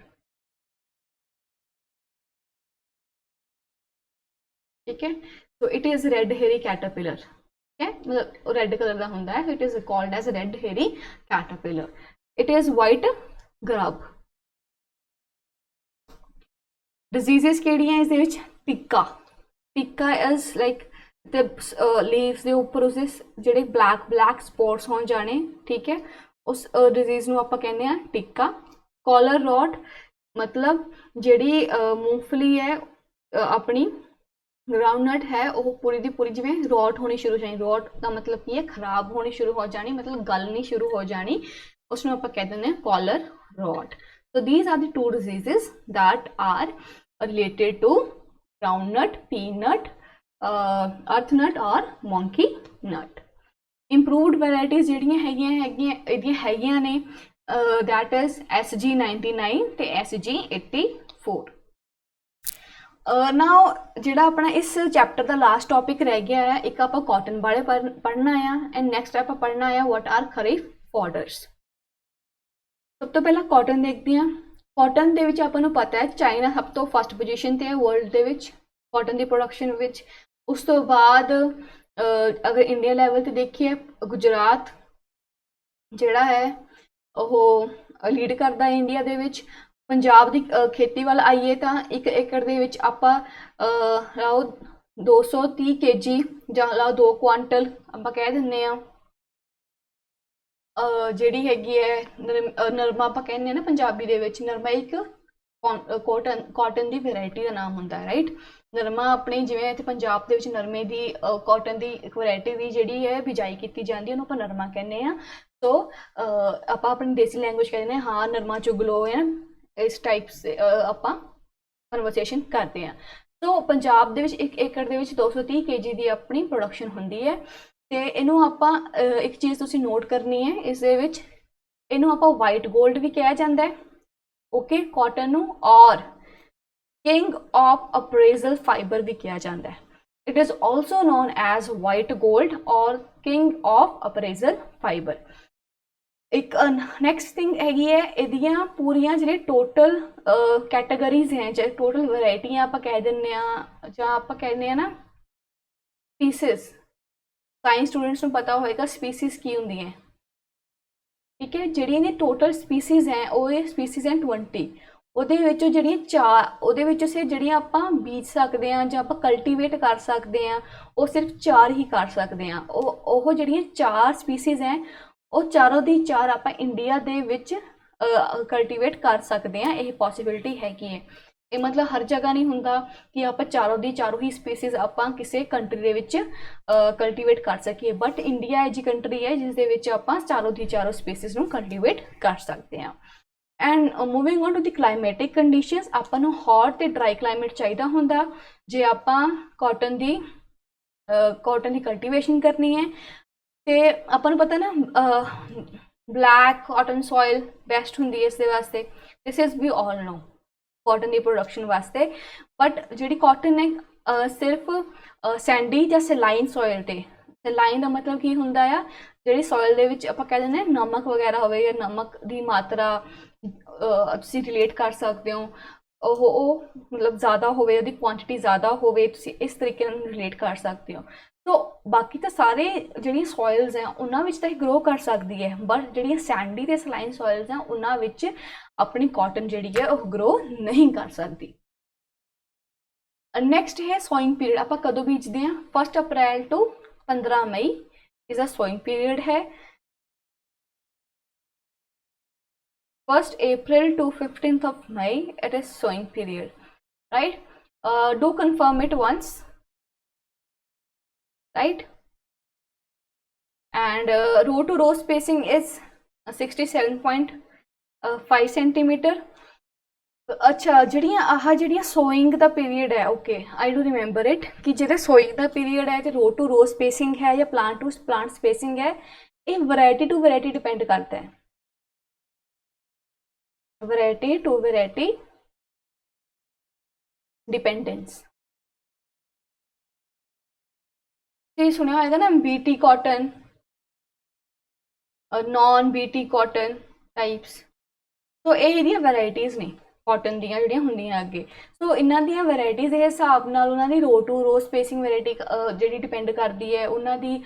ਠੀਕ ਹੈ। So it is red hairy caterpillar, ਠੀਕ ਹੈ, ਮਤਲਬ ਰੈੱਡ ਕਲਰ ਦਾ ਹੁੰਦਾ ਹੈ। It is called as red hairy caterpillar. It is white grub. Diseases ਕਿਹੜੀਆਂ ਇਸ ਦੇ ਵਿੱਚ? ਟਿੱਕਾ ਇਜ਼ ਲਾਈਕ ਤੇ ਲੀਵਸ ਦੇ ਉੱਪਰ ਉਸਦੇ ਜਿਹੜੇ ਬਲੈਕ ਸਪੌਟਸ ਹੋਣ ਜਾਣੇ, ਠੀਕ ਹੈ, ਉਸ ਡਿਜ਼ੀਜ਼ ਨੂੰ ਆਪਾਂ ਕਹਿੰਦੇ ਆ ਟਿੱਕਾ। ਕਾਲਰ ਰੌਟ ਮਤਲਬ ਜਿਹੜੀ ਮੂੰਗਫਲੀ ਹੈ ਆਪਣੀ ਗਰਾਊਂਡਨਟ ਹੈ ਉਹ ਪੂਰੀ ਦੀ ਪੂਰੀ ਜਿਵੇਂ ਰੌਟ ਹੋਣੀ ਸ਼ੁਰੂ ਹੋ ਜਾਣੀ। ਰੌਟ ਦਾ ਮਤਲਬ ਕੀ ਹੈ? ਖਰਾਬ ਹੋਣੀ ਸ਼ੁਰੂ ਹੋ ਜਾਣੀ, ਮਤਲਬ ਗਲਣੀ ਸ਼ੁਰੂ ਹੋ ਜਾਣੀ, ਉਸਨੂੰ ਆਪਾਂ ਕਹਿ ਦਿੰਦੇ ਹਾਂ collar rot. So these are the 2 diseases that are related to groundnut, peanut, earth nut or monkey nut. Improved varieties ਜਿਹੜੀਆਂ ਹੈਗੀਆਂ ਨੇ that is SG99 ਤੇ SG84. Now ਜਿਹੜਾ ਆਪਣਾ ਇਸ ਚੈਪਟਰ ਦਾ ਲਾਸਟ ਟੌਪਿਕ ਰਹਿ ਗਿਆ ਹੈ, ਇੱਕ ਆਪਾਂ ਕਾਟਨ ਬਾਰੇ ਪੜ੍ਹਨਾ ਆ ਐਂਡ ਨੈਕਸਟ ਆਪਾਂ ਪੜ੍ਹਨਾ ਆ what are ਖਰੀਫ ਫੋਡਰਸ। ਸਭ ਤੋਂ ਪਹਿਲਾਂ ਕਾਟਨ ਦੇਖਦੇ ਹਾਂ। ਕਾਟਨ ਦੇ ਵਿੱਚ ਆਪਾਂ ਨੂੰ ਪਤਾ ਹੈ ਚਾਈਨਾ ਸਭ ਤੋਂ ਫਸਟ ਪੋਜੀਸ਼ਨ ਤੇ ਹੈ ਵਰਲਡ ਦੇ ਵਿੱਚ ਕਾਟਨ ਦੀ ਪ੍ਰੋਡਕਸ਼ਨ ਵਿੱਚ। ਉਸ ਤੋਂ ਬਾਅਦ ਅਗਰ ਇੰਡੀਆ ਲੈਵਲ ਤੇ ਦੇਖੀਏ ਗੁਜਰਾਤ ਜਿਹੜਾ ਹੈ ਉਹ ਲੀਡ ਕਰਦਾ ਹੈ ਇੰਡੀਆ ਦੇ ਵਿੱਚ। ਪੰਜਾਬ ਦੀ ਖੇਤੀ ਵੱਲ ਆਈਏ ਤਾਂ 1 ਏਕੜ ਦੇ ਵਿੱਚ ਆਪਾਂ 230 kg ਜਾਂ 2 ਕੁਆਂਟਲ ਆਪਾਂ ਕਹਿ ਦਿੰਦੇ ਹਾਂ ਜਿਹੜੀ ਹੈਗੀ ਹੈ ਨਰਮਾ ਆਪਾਂ ਕਹਿੰਦੇ ਹਾਂ ਨਾ ਪੰਜਾਬੀ ਦੇ ਵਿੱਚ। ਨਰਮਾ ਇੱਕ ਕਾਟਨ ਦੀ ਵੈਰਾਈਟੀ ਦਾ ਨਾਮ ਹੁੰਦਾ ਹੈ, ਰਾਈਟ। ਨਰਮਾ ਆਪਣੀ ਜਿਵੇਂ ਇੱਥੇ ਪੰਜਾਬ ਦੇ ਵਿੱਚ ਨਰਮੇ ਦੀ ਕਾਟਨ ਦੀ ਇੱਕ ਵੈਰਾਈਟੀ ਦੀ ਜਿਹੜੀ ਹੈ ਬਿਜਾਈ ਕੀਤੀ ਜਾਂਦੀ ਹੈ ਉਹਨੂੰ ਆਪਾਂ ਨਰਮਾ ਕਹਿੰਦੇ ਹਾਂ। ਸੋ ਆਪਾਂ ਆਪਣੀ ਦੇਸੀ ਲੈਂਗੁਏਜ ਕਹਿੰਦੇ ਹਾਂ ਨਰਮਾ ਚੁਗ ਲਓ ਹੈ, इस टाइप से ਆਪਾਂ ਕਨਵਰਸੇਸ਼ਨ ਕਰਦੇ ਹਾਂ। ਸੋ ਪੰਜਾਬ ਦੇ ਵਿੱਚ 1 ਏਕੜ ਦੇ ਵਿੱਚ 230 kg ਦੀ ਆਪਣੀ ਪ੍ਰੋਡਕਸ਼ਨ ਹੁੰਦੀ ਹੈ ਤੇ ਇਹਨੂੰ ਆਪਾਂ ਇੱਕ ਚੀਜ਼ ਤੁਸੀਂ ਨੋਟ ਕਰਨੀ ਹੈ ਇਸ ਦੇ ਵਿੱਚ, ਇਹਨੂੰ ਆਪਾਂ ਵਾਈਟ 골ਡ ਵੀ ਕਿਹਾ ਜਾਂਦਾ ਹੈ, ਓਕੇ, ਕਾਟਨ ਨੂੰ, ਔਰ ਕਿੰਗ ਆਫ ਅਪਰੇਜ਼ਲ ਫਾਈਬਰ ਵੀ ਕਿਹਾ ਜਾਂਦਾ ਹੈ। It is also non as white 골ਡ ਔਰ ਕਿੰਗ ਆਫ ਅਪਰੇਜ਼ਲ ਫਾਈਬਰ। एक नैक्सट थिंग हैगी है इहदियां पूरियां जिहड़े टोटल कैटेगरीज हैं, चाहे टोटल वैरायटियां आप कह दिंदे आ जां आप कहने आ ना स्पीसीज। साइंस स्टूडेंट्स नूं पता होएगा स्पीसीज की हुंदी है, ठीक है। जिहड़ियां दी टोटल स्पीसीज हैं वो स्पीसीज हैं 20। ਉਹਦੇ ਵਿੱਚੋਂ ਜਿਹੜੀਆਂ 4 ਉਹਦੇ ਵਿੱਚੋਂ ਸੇ ਜਿਹੜੀਆਂ ਆਪਾਂ ਬੀਜ ਸਕਦੇ ਆ ਜਾਂ ਆਪਾਂ ਕਲਟੀਵੇਟ ਕਰ ਸਕਦੇ ਆ ਉਹ ਸਿਰਫ 4 ਹੀ ਕਰ ਸਕਦੇ ਆ। ਉਹ ਜਿਹੜੀਆਂ 4 ਸਪੀਸੀਜ਼ ਹੈ ਉਹ ਚਾਰੋਂ ਦੀ ਚਾਰ ਆਪਾਂ ਇੰਡੀਆ ਦੇ ਵਿੱਚ ਕਲਟੀਵੇਟ ਕਰ ਸਕਦੇ ਆ। ਇਹ ਪੋਸੀਬਿਲਿਟੀ ਹੈਗੀ ਹੈ। ਇਹ ਮਤਲਬ ਹਰ ਜਗ੍ਹਾ ਨਹੀਂ ਹੁੰਦਾ ਕਿ ਆਪਾਂ ਚਾਰੋਂ ਦੀ ਚਾਰੋਂ ਹੀ ਸਪੀਸੀਜ਼ ਆਪਾਂ ਕਿਸੇ ਕੰਟਰੀ ਦੇ ਵਿੱਚ ਕਲਟੀਵੇਟ ਕਰ ਸਕੀਏ, ਬਟ ਇੰਡੀਆ ਇਹ ਜੀ ਕੰਟਰੀ ਹੈ ਜਿਸ ਦੇ ਵਿੱਚ ਆਪਾਂ ਚਾਰੋਂ ਦੀ ਚਾਰੋਂ ਸਪੀਸੀਜ਼ ਨੂੰ ਕਲਟੀਵੇਟ ਕਰ ਸਕਦੇ ਆ। And moving on to the ਕਲਾਈਮੈਟਿਕ conditions, ਆਪਾਂ ਨੂੰ ਹੌਟ ਤੇ ਡਰਾਈ ਕਲਾਈਮੇਟ ਚਾਹੀਦਾ ਹੁੰਦਾ ਜੇ ਆਪਾਂ ਕਾਟਨ ਦੀ ਕਲਟੀਵੇਸ਼ਨ ਕਰਨੀ ਹੈ। ਤੇ ਆਪਾਂ ਨੂੰ ਪਤਾ ਨਾ ਬਲੈਕ ਕਾਟਨ ਸੋਇਲ ਬੈਸਟ ਹੁੰਦੀ ਹੈ ਇਸ ਦੇ ਵਾਸਤੇ, this is we all know cotton ਦੀ ਪ੍ਰੋਡਕਸ਼ਨ ਵਾਸਤੇ। ਬਟ ਜਿਹੜੀ ਕਾਟਨ ਹੈ ਸਿਰਫ ਸੈਂਡੀ ਜਾਂ ਸੈਲਾਈਨ ਸੋਇਲ ਤੇ, ਸੈਲਾਈਨ ਦਾ ਮਤਲਬ ਕੀ ਹੁੰਦਾ ਆ, ਜਿਹੜੀ ਸੋਇਲ ਦੇ ਵਿੱਚ ਆਪਾਂ ਕਹਿ ਦਿੰਦੇ ਹਾਂ ਨਮਕ ਵਗੈਰਾ ਹੋਵੇ ਜਾਂ ਨਮਕ ਦੀ ਮਾਤਰਾ ਤੁਸੀਂ ਰਿਲੇਟ ਕਰ ਸਕਦੇ ਹੋ, ਉਹ ਮਤਲਬ ਜ਼ਿਆਦਾ ਹੋਵੇ, ਉਹਦੀ ਕੁਆਂਟਿਟੀ ਜ਼ਿਆਦਾ ਹੋਵੇ, ਤੁਸੀਂ ਇਸ ਤਰੀਕੇ ਨਾਲ ਰਿਲੇਟ ਕਰ ਸਕਦੇ ਹੋ। ਸੋ ਬਾਕੀ ਤਾਂ ਸਾਰੇ ਜਿਹੜੀਆਂ ਸੋਇਲਸ ਹੈ ਉਹਨਾਂ ਵਿੱਚ ਤਾਂ ਇਹ ਗਰੋ ਕਰ ਸਕਦੀ ਹੈ, ਬਟ ਜਿਹੜੀਆਂ ਸੈਂਡੀ ਤੇ ਸਲਾਈਨ ਸੋਇਲਸ ਹੈ ਉਹਨਾਂ ਵਿੱਚ ਆਪਣੀ ਕਾਟਨ ਜਿਹੜੀ ਹੈ ਉਹ ਗਰੋ ਨਹੀਂ ਕਰ ਸਕਦੀ। ਨੈਕਸਟ ਹੈ ਸੋਇੰਗ ਪੀਰੀਅਡ। ਆਪਾਂ ਕਦੋਂ ਬੀਜਦੇ ਹਾਂ? 1 ਅਪ੍ਰੈਲ ਤੋਂ 15 ਮਈ ਇਸ ਦਾ ਸੋਇੰਗ ਪੀਰੀਅਡ ਹੈ। 1 April to 15th of May it is sowing period, right? Do confirm it once, right? And row to row spacing is 67.5 centimeter. अच्छा, ਜਿਹੜੀਆਂ ਸੋਇੰਗ ਦਾ ਪੀਰੀਅਡ ਹੈ, okay I do remember it, ਕਿ ਜਿਹੜਾ sowing ਦਾ period ਹੈ ਤੇ ਰੋ to row spacing ਹੈ ਜਾਂ ਪਲਾਂਟ ਟੂ ਪਲਾਂਟ ਸਪੇਸਿੰਗ ਹੈ, ਇਹ ਵੈਰਾਈਟੀ ਟੂ ਵੈਰਾਈਟੀ डिपेंड करता है। Variety to variety dependence. ये सुना होगा ना BT cotton, non BT cotton types, तो ये वैरायटीज़ ने कॉटन ਦੀਆਂ ਜਿਹੜੀਆਂ ਹੁੰਦੀਆਂ ਅੱਗੇ। ਸੋ ਇਹਨਾਂ ਦੀਆਂ ਵੈਰਾਈਟੀਜ਼ ਦੇ ਹਿਸਾਬ ਨਾਲ ਉਹਨਾਂ ਦੀ ਰੋ ਟੂ ਰੋ ਸਪੇਸਿੰਗ ਵੈਰਾਈਟੀ ਜਿਹੜੀ ਡਿਪੈਂਡ ਕਰਦੀ ਹੈ, ਉਹਨਾਂ ਦੀ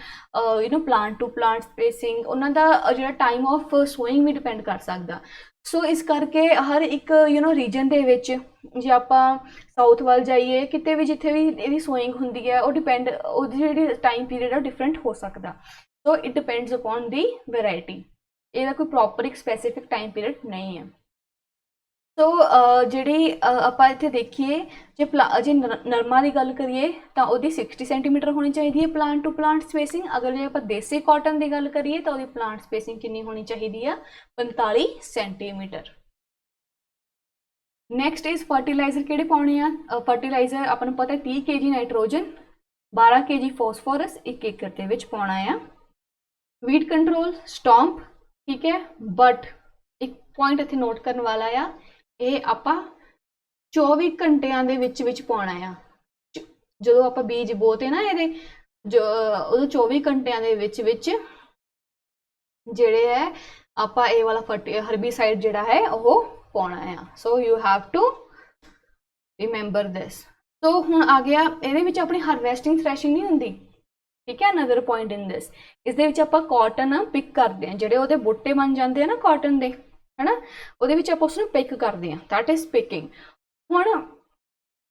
ਪਲਾਂਟ ਟੂ ਪਲਾਂਟ ਸਪੇਸਿੰਗ, ਉਹਨਾਂ ਦਾ ਜਿਹੜਾ ਟਾਈਮ ਆਫ ਸੋਇੰਗ ਵੀ ਡਿਪੈਂਡ ਕਰ ਸਕਦਾ। ਸੋ ਇਸ ਕਰਕੇ ਹਰ ਇੱਕ ਰੀਜਨ ਦੇ ਵਿੱਚ, ਜੇ ਆਪਾਂ ਸਾਊਥ ਵੱਲ ਜਾਈਏ ਕਿਤੇ ਵੀ ਜਿੱਥੇ ਵੀ ਇਹਦੀ ਸੋਇੰਗ ਹੁੰਦੀ ਹੈ, ਉਹ ਡਿਪੈਂਡ ਉਹਦੀ ਜਿਹੜੀ ਟਾਈਮ ਪੀਰੀਅਡ ਹੈ ਡਿਫਰੈਂਟ ਹੋ ਸਕਦਾ। ਸੋ it depends upon the variety, ਇਹਦਾ ਕੋਈ ਪ੍ਰੋਪਰ ਇੱਕ ਸਪੈਸੀਫਿਕ ਟਾਈਮ ਪੀਰੀਅਡ ਨਹੀਂ ਹੈ। ਸੋ ਜਿਹੜੀ ਆਪਾਂ ਇੱਥੇ ਦੇਖੀਏ, ਜੇ ਨਰਮਾ ਦੀ ਗੱਲ ਕਰੀਏ ਤਾਂ ਉਹਦੀ 60 ਸੈਂਟੀਮੀਟਰ ਹੋਣੀ ਚਾਹੀਦੀ ਹੈ ਪਲਾਂਟ ਟੂ ਪਲਾਂਟ ਸਪੇਸਿੰਗ। ਅਗਰ ਜੇ ਆਪਾਂ ਦੇਸੀ ਕਾਟਨ ਦੀ ਗੱਲ ਕਰੀਏ ਤਾਂ ਉਹਦੀ ਪਲਾਂਟ ਸਪੇਸਿੰਗ ਕਿੰਨੀ ਹੋਣੀ ਚਾਹੀਦੀ ਆ? 45 ਸੈਂਟੀਮੀਟਰ। ਨੈਕਸਟ ਇਜ਼ ਫਰਟੀਲਾਈਜ਼ਰ ਕਿਹੜੇ ਪਾਉਣੇ ਆ? ਫਰਟੀਲਾਈਜ਼ਰ ਆਪਾਂ ਨੂੰ ਪਤਾ 30 kg ਨਾਈਟ੍ਰੋਜਨ, 12 kg ਫੋਸਫੋਰਸ 1 ਏਕੜ ਦੇ ਵਿੱਚ ਪਾਉਣਾ ਆ। ਵੀਡ ਕੰਟਰੋਲ ਸਟੌਂਪ, ਠੀਕ ਹੈ, ਬਟ ਇੱਕ ਪੁਆਇੰਟ ਇੱਥੇ ਨੋਟ ਕਰਨ ਵਾਲਾ ਆ, ਇਹ ਆਪਾਂ 24 ਘੰਟਿਆਂ ਦੇ ਵਿੱਚ ਪਾਉਣਾ ਆ। ਜਦੋਂ ਆਪਾਂ ਬੀਜ ਬੋਤੇ ਨਾ ਇਹਦੇ ਉਦੋਂ 24 ਘੰਟਿਆਂ ਦੇ ਵਿੱਚ ਜਿਹੜੇ ਹੈ ਆਪਾਂ ਇਹ ਵਾਲਾ ਹਰਬੀਸਾਈਡ ਜਿਹੜਾ ਹੈ ਉਹ ਪਾਉਣਾ ਆ। So you have to remember this. So ਹੁਣ ਆ ਗਿਆ ਇਹਦੇ ਵਿੱਚ ਆਪਣੀ ਹਾਰਵੈਸਟਿੰਗ ਥ੍ਰੈਸ਼ਿੰਗ ਨਹੀਂ ਹੁੰਦੀ, ਠੀਕ ਹੈ। ਅਨਦਰ ਪੁਆਇੰਟ ਇਨ ਦਿਸ, ਇਸ ਦੇ ਵਿੱਚ ਆਪਾਂ ਕਾਟਨ ਪਿਕ ਕਰਦੇ ਹਾਂ, ਜਿਹੜੇ ਉਹਦੇ ਬੂਟੇ ਬਣ ਜਾਂਦੇ ਆ ਨਾ ਕਾਟਨ ਦੇ, ਹੈ ਨਾ, ਉਹਦੇ ਵਿੱਚ ਆਪਾਂ ਉਸਨੂੰ ਪਿਕ ਕਰਦੇ ਹਾਂ, ਦੈਟ ਇਜ਼ ਪਿਕਿੰਗ। ਹੁਣ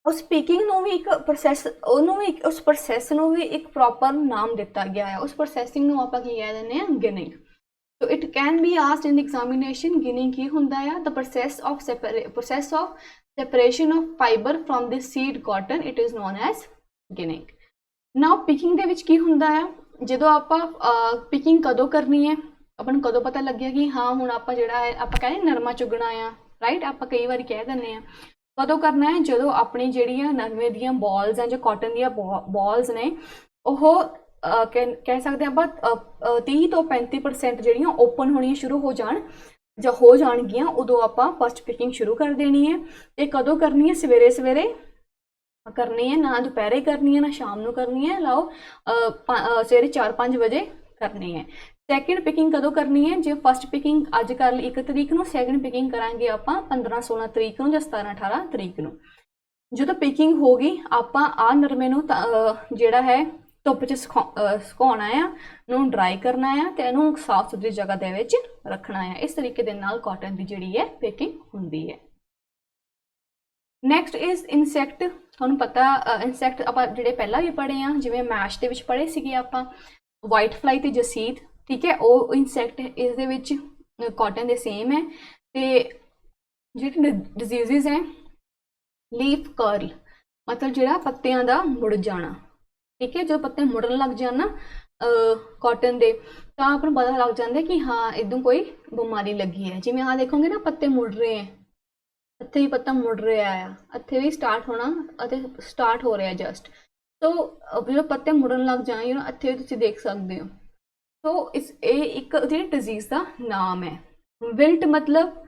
ਉਸ ਪਿਕਿੰਗ ਨੂੰ ਵੀ ਇੱਕ ਪ੍ਰੋਸੈਸ, ਉਹਨੂੰ ਵੀ ਉਸ ਪ੍ਰੋਸੈਸ ਨੂੰ ਵੀ ਇੱਕ ਪ੍ਰੋਪਰ ਨਾਮ ਦਿੱਤਾ ਗਿਆ ਹੈ। ਉਸ ਪ੍ਰੋਸੈਸਿੰਗ ਨੂੰ ਆਪਾਂ ਕੀ ਕਹਿ ਦਿੰਦੇ ਹਾਂ? Ginning. So it can be asked in examination, ginning ਕੀ ਹੁੰਦਾ ਆ? The process of separation of fiber from the seed cotton, it is known as ginning। Now picking ਦੇ ਵਿੱਚ ਕੀ ਹੁੰਦਾ ਆ? ਜਦੋਂ ਆਪਾਂ ਪਿਕਿੰਗ ਕਦੋਂ ਕਰਨੀ ਹੈ, ਆਪਾਂ ਨੂੰ ਕਦੋਂ ਪਤਾ ਲੱਗਿਆ ਕਿ ਹਾਂ ਹੁਣ ਆਪਾਂ ਜਿਹੜਾ ਹੈ ਆਪਾਂ ਕਹਿੰਦੇ ਨਰਮਾ ਚੁਗਣਾ ਆ, ਰਾਈਟ। ਆਪਾਂ ਕਈ ਵਾਰੀ ਕਹਿ ਦਿੰਦੇ ਆ। ਕਦੋਂ ਕਰਨਾ ਹੈ? ਜਦੋਂ ਆਪਣੀ ਜਿਹੜੀਆਂ ਨਰਮੇ ਦੀਆਂ ਬॉल्स ਹੈ ਜਾਂ ਕਾਟਨ ਦੀਆਂ ਬॉल्स ਨੇ ਉਹ ਕਹਿ ਸਕਦੇ ਆਪਾਂ 30 ਤੋਂ 35% ਜਿਹੜੀਆਂ ਓਪਨ ਹੋਣੀਆਂ ਸ਼ੁਰੂ ਹੋ ਜਾਣ ਜਾਂ ਹੋ ਜਾਣਗੀਆਂ, ਉਦੋਂ ਆਪਾਂ ਫਸਟ ਪਿਕਿੰਗ ਸ਼ੁਰੂ ਕਰ ਦੇਣੀ ਹੈ। ਤੇ ਕਦੋਂ ਕਰਨੀ ਹੈ? ਸਵੇਰੇ ਸਵੇਰੇ ਕਰਨੀ ਹੈ, ਨਾ ਦੁਪਹਿਰੇ ਕਰਨੀ ਹੈ ਨਾ ਸ਼ਾਮ ਨੂੰ ਕਰਨੀ ਹੈ। ਲਾਓ ਸਵੇਰੇ 4-5 ਵਜੇ ਕਰਨੀ ਹੈ। ਸੈਕਿੰਡ ਪਿਕਿੰਗ ਕਦੋਂ ਕਰਨੀ ਹੈ? ਜੇ ਫਸਟ ਪਿਕਿੰਗ ਅੱਜ ਕਰ ਲਈ 1 ਤਰੀਕ ਨੂੰ, ਸੈਕਿੰਡ ਪਿਕਿੰਗ ਕਰਾਂਗੇ ਆਪਾਂ 15-16 ਤਰੀਕ ਨੂੰ ਜਾਂ 17-18 ਤਰੀਕ ਨੂੰ। ਜਦੋਂ ਪਿਕਿੰਗ ਹੋ ਗਈ ਆਪਾਂ ਆ ਨਰਮੇ ਨੂੰ ਜਿਹੜਾ ਹੈ ਧੁੱਪ 'ਚ ਸੁਕਾਉਣਾ ਆ, ਨੂੰ ਡਰਾਈ ਕਰਨਾ ਆ ਤੇ ਇਹਨੂੰ ਸਾਫ਼ ਸੁਥਰੀ ਜਗ੍ਹਾ ਦੇ ਵਿੱਚ ਰੱਖਣਾ ਆ। ਇਸ ਤਰੀਕੇ ਦੇ ਨਾਲ ਕਾਟਨ ਦੀ ਜਿਹੜੀ ਹੈ ਪਿਕਿੰਗ ਹੁੰਦੀ ਹੈ। Next is insect. ਤੁਹਾਨੂੰ ਪਤਾ ਇਨਸੈਕਟ ਆਪਾਂ ਜਿਹੜੇ ਪਹਿਲਾਂ ਵੀ ਪੜ੍ਹੇ ਆ, ਜਿਵੇਂ ਮੈਸ਼ ਦੇ ਵਿੱਚ ਪੜ੍ਹੇ ਸੀਗੇ ਆਪਾਂ, ਵਾਈਟ ਫਲਾਈ ਤੇ ਜਸੀਦ, ਠੀਕ ਹੈ, ਉਹ ਇਨਸੈਕਟ ਇਸ ਦੇ ਵਿੱਚ ਕਾਟਨ ਦੇ ਸੇਮ ਹੈ। ਤੇ ਜਿਹੜੇ ਡਿਜ਼ੀਜ਼ਸ ਹੈ, ਲੀਫ ਕਰਲ ਮਤਲਬ ਜਿਹੜਾ ਪੱਤਿਆਂ ਦਾ ਮੁੜ ਜਾਣਾ, ਠੀਕ ਹੈ, ਜਦੋਂ ਪੱਤੇ ਮੁੜਨ ਲੱਗ ਜਾਣ ਨਾ ਕਾਟਨ ਦੇ, ਤਾਂ ਆਪਾਂ ਨੂੰ ਪਤਾ ਲੱਗ ਜਾਂਦਾ ਕਿ ਹਾਂ ਇੱਦੋਂ ਕੋਈ ਬਿਮਾਰੀ ਲੱਗੀ ਹੈ। ਜਿਵੇਂ ਆਹ ਦੇਖੋਗੇ ਨਾ ਪੱਤੇ ਮੁੜ ਰਹੇ ਹੈ, ਇੱਥੇ ਵੀ ਪੱਤਾ ਮੁੜ ਰਿਹਾ ਆ, ਇੱਥੇ ਵੀ ਸਟਾਰਟ ਹੋਣਾ ਅਤੇ ਸਟਾਰਟ ਹੋ ਰਿਹਾ ਜਸਟ। ਸੋ ਜਦੋਂ ਪੱਤੇ ਮੁੜਨ ਲੱਗ ਜਾਣ ਇੱਥੇ ਵੀ ਤੁਸੀਂ ਦੇਖ ਸਕਦੇ ਹੋ। ਸੋ ਇਹ ਇੱਕ ਜਿਹੜੀ ਡਿਜ਼ੀਜ਼ ਦਾ ਨਾਮ ਹੈ। ਵਿਲਟ ਮਤਲਬ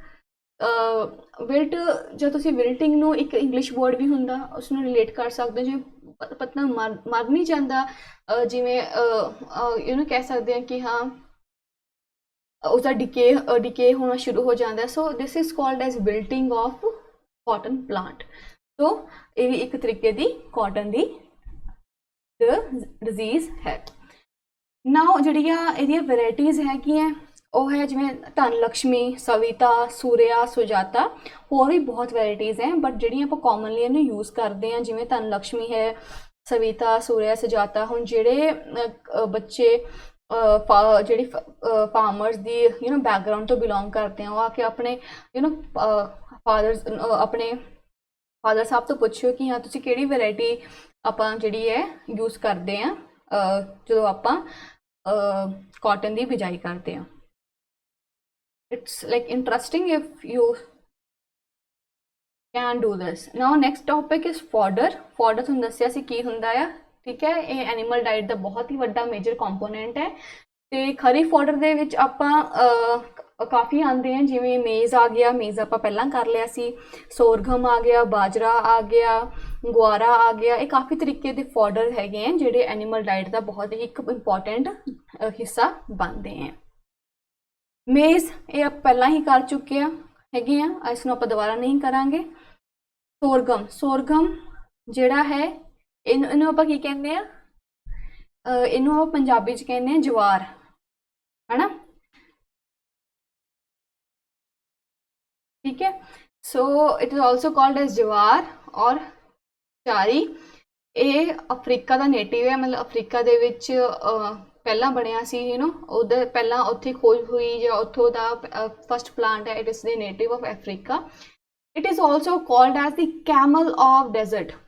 ਵਿਲਟ, ਜਦ ਤੁਸੀਂ ਵਿਲਟਿੰਗ ਨੂੰ ਇੱਕ ਇੰਗਲਿਸ਼ ਵਰਡ ਵੀ ਹੁੰਦਾ ਉਸ ਨੂੰ ਰਿਲੇਟ ਕਰ ਸਕਦੇ ਹੋ, ਜਿਵੇਂ ਪੱਤਾ ਮਰ ਨਹੀਂ ਜਾਂਦਾ, ਜਿਵੇਂ ਕਹਿ ਸਕਦੇ ਹਾਂ ਕਿ ਹਾਂ उसका डिके होना शुरू हो जाता है। So this is called as wilting of cotton plant. तो ये भी एक तरीके दी कॉटन दी डिजीज है। नाउ जड़िया इहदियां वैराइटीज हैगियां ਉਹ ਹੈ ਜਿਵੇਂ ਧਨ ਲక్ష్ਮੀ, ਸਵਿਤਾ, ਸੂਰਿਆ, ਸੁਜਾਤਾ, ਹੋਰ ਵੀ ਬਹੁਤ ਵੈਰਾਈਟੀਜ਼ ਹੈ, ਬਟ ਜਿਹੜੀਆਂ ਆਪਾਂ ਕਾਮਨਲੀ ਇਹਨੂੰ ਯੂਜ਼ ਕਰਦੇ ਹਾਂ ਜਿਵੇਂ ਧਨ ਲక్ష్ਮੀ ਹੈ, ਸਵਿਤਾ, ਸੂਰਿਆ, ਸੁਜਾਤਾ। ਹੁਣ ਜਿਹੜੇ ਬੱਚੇ ਜਿਹੜੀ ਫਾਰਮਰਸ ਦੀ ਬੈਕਗਰਾਊਂਡ ਤੋਂ ਬਿਲੋਂਗ ਕਰਦੇ ਆ, ਉਹ ਆ ਕੇ ਆਪਣੇ ਆਪਣੇ ਫਾਦਰ ਸਾਹਿਬ ਤੋਂ ਪੁੱਛਿਓ ਕਿ ਹਾਂ ਤੁਸੀਂ ਕਿਹੜੀ ਵੈਰਾਈਟੀ ਆਪਾਂ ਜਿਹੜੀ ਹੈ ਯੂਜ਼ ਕਰਦੇ ਆ ਜਦੋਂ ਆਪਾਂ ਕਾਟਨ ਦੀ ਬਿਜਾਈ ਕਰਦੇ ਆ। It's like interesting if you can do this. Now next topic is fodder. Fodder ਤੁਹਾਨੂੰ ਦੱਸਿਆ ਸੀ ਕੀ ਹੁੰਦਾ ਆ, ਠੀਕ ਹੈ, ਇਹ ਐਨੀਮਲ ਡਾਈਟ ਦਾ ਬਹੁਤ ਹੀ ਵੱਡਾ ਮੇਜਰ ਕੰਪੋਨੈਂਟ ਹੈ। ਤੇ ਖਰੀ ਫੋਡਰ ਦੇ ਵਿੱਚ ਆਪਾਂ ਕਾਫੀ ਆਉਂਦੇ ਆ, ਜਿਵੇਂ ਮੇਜ਼ ਆ ਗਿਆ, ਮੇਜ਼ ਆਪਾਂ ਪਹਿਲਾਂ ਕਰ ਲਿਆ ਸੀ, ਸੋਰਗਮ ਆ ਗਿਆ, ਬਾਜਰਾ ਆ ਗਿਆ, ਗੁਆਰਾ ਆ ਗਿਆ। ਇਹ ਕਾਫੀ ਤਰੀਕੇ ਦੇ ਫੋਡਰ ਹੈਗੇ ਆ ਜਿਹੜੇ ਐਨੀਮਲ ਡਾਈਟ ਦਾ ਬਹੁਤ ਹੀ ਇੱਕ ਇੰਪੋਰਟੈਂਟ ਹਿੱਸਾ ਬਣਦੇ ਆ। ਮੇਜ਼ ਇਹ ਆਪਾਂ ਪਹਿਲਾਂ ਹੀ ਕਰ ਚੁੱਕੇ ਹੈਗੇ ਆ, ਇਸ ਨੂੰ ਆਪਾਂ ਦੁਬਾਰਾ ਨਹੀਂ ਕਰਾਂਗੇ। ਸੋਰਗਮ, ਸੋਰਗਮ ਜਿਹੜਾ ਹੈ ਇਹਨੂੰ ਆਪਾਂ ਕੀ ਕਹਿੰਦੇ ਆ, ਇਹਨੂੰ ਆਪਾਂ ਪੰਜਾਬੀ ਚ ਕਹਿੰਦੇ ਆ ਜਵਾਰ, ਹੈ ਨਾ, ठीक है। So it is also called as jowar और चारी। ये अफ्रीका का नेटिव है, मतलब अफ्रीका दे विच पहला बनया सी, उधर पहला उत्थे खोज हुई या उत्थों दा फर्स्ट प्लांट है। It is the native of Africa. It is also called as the camel of desert,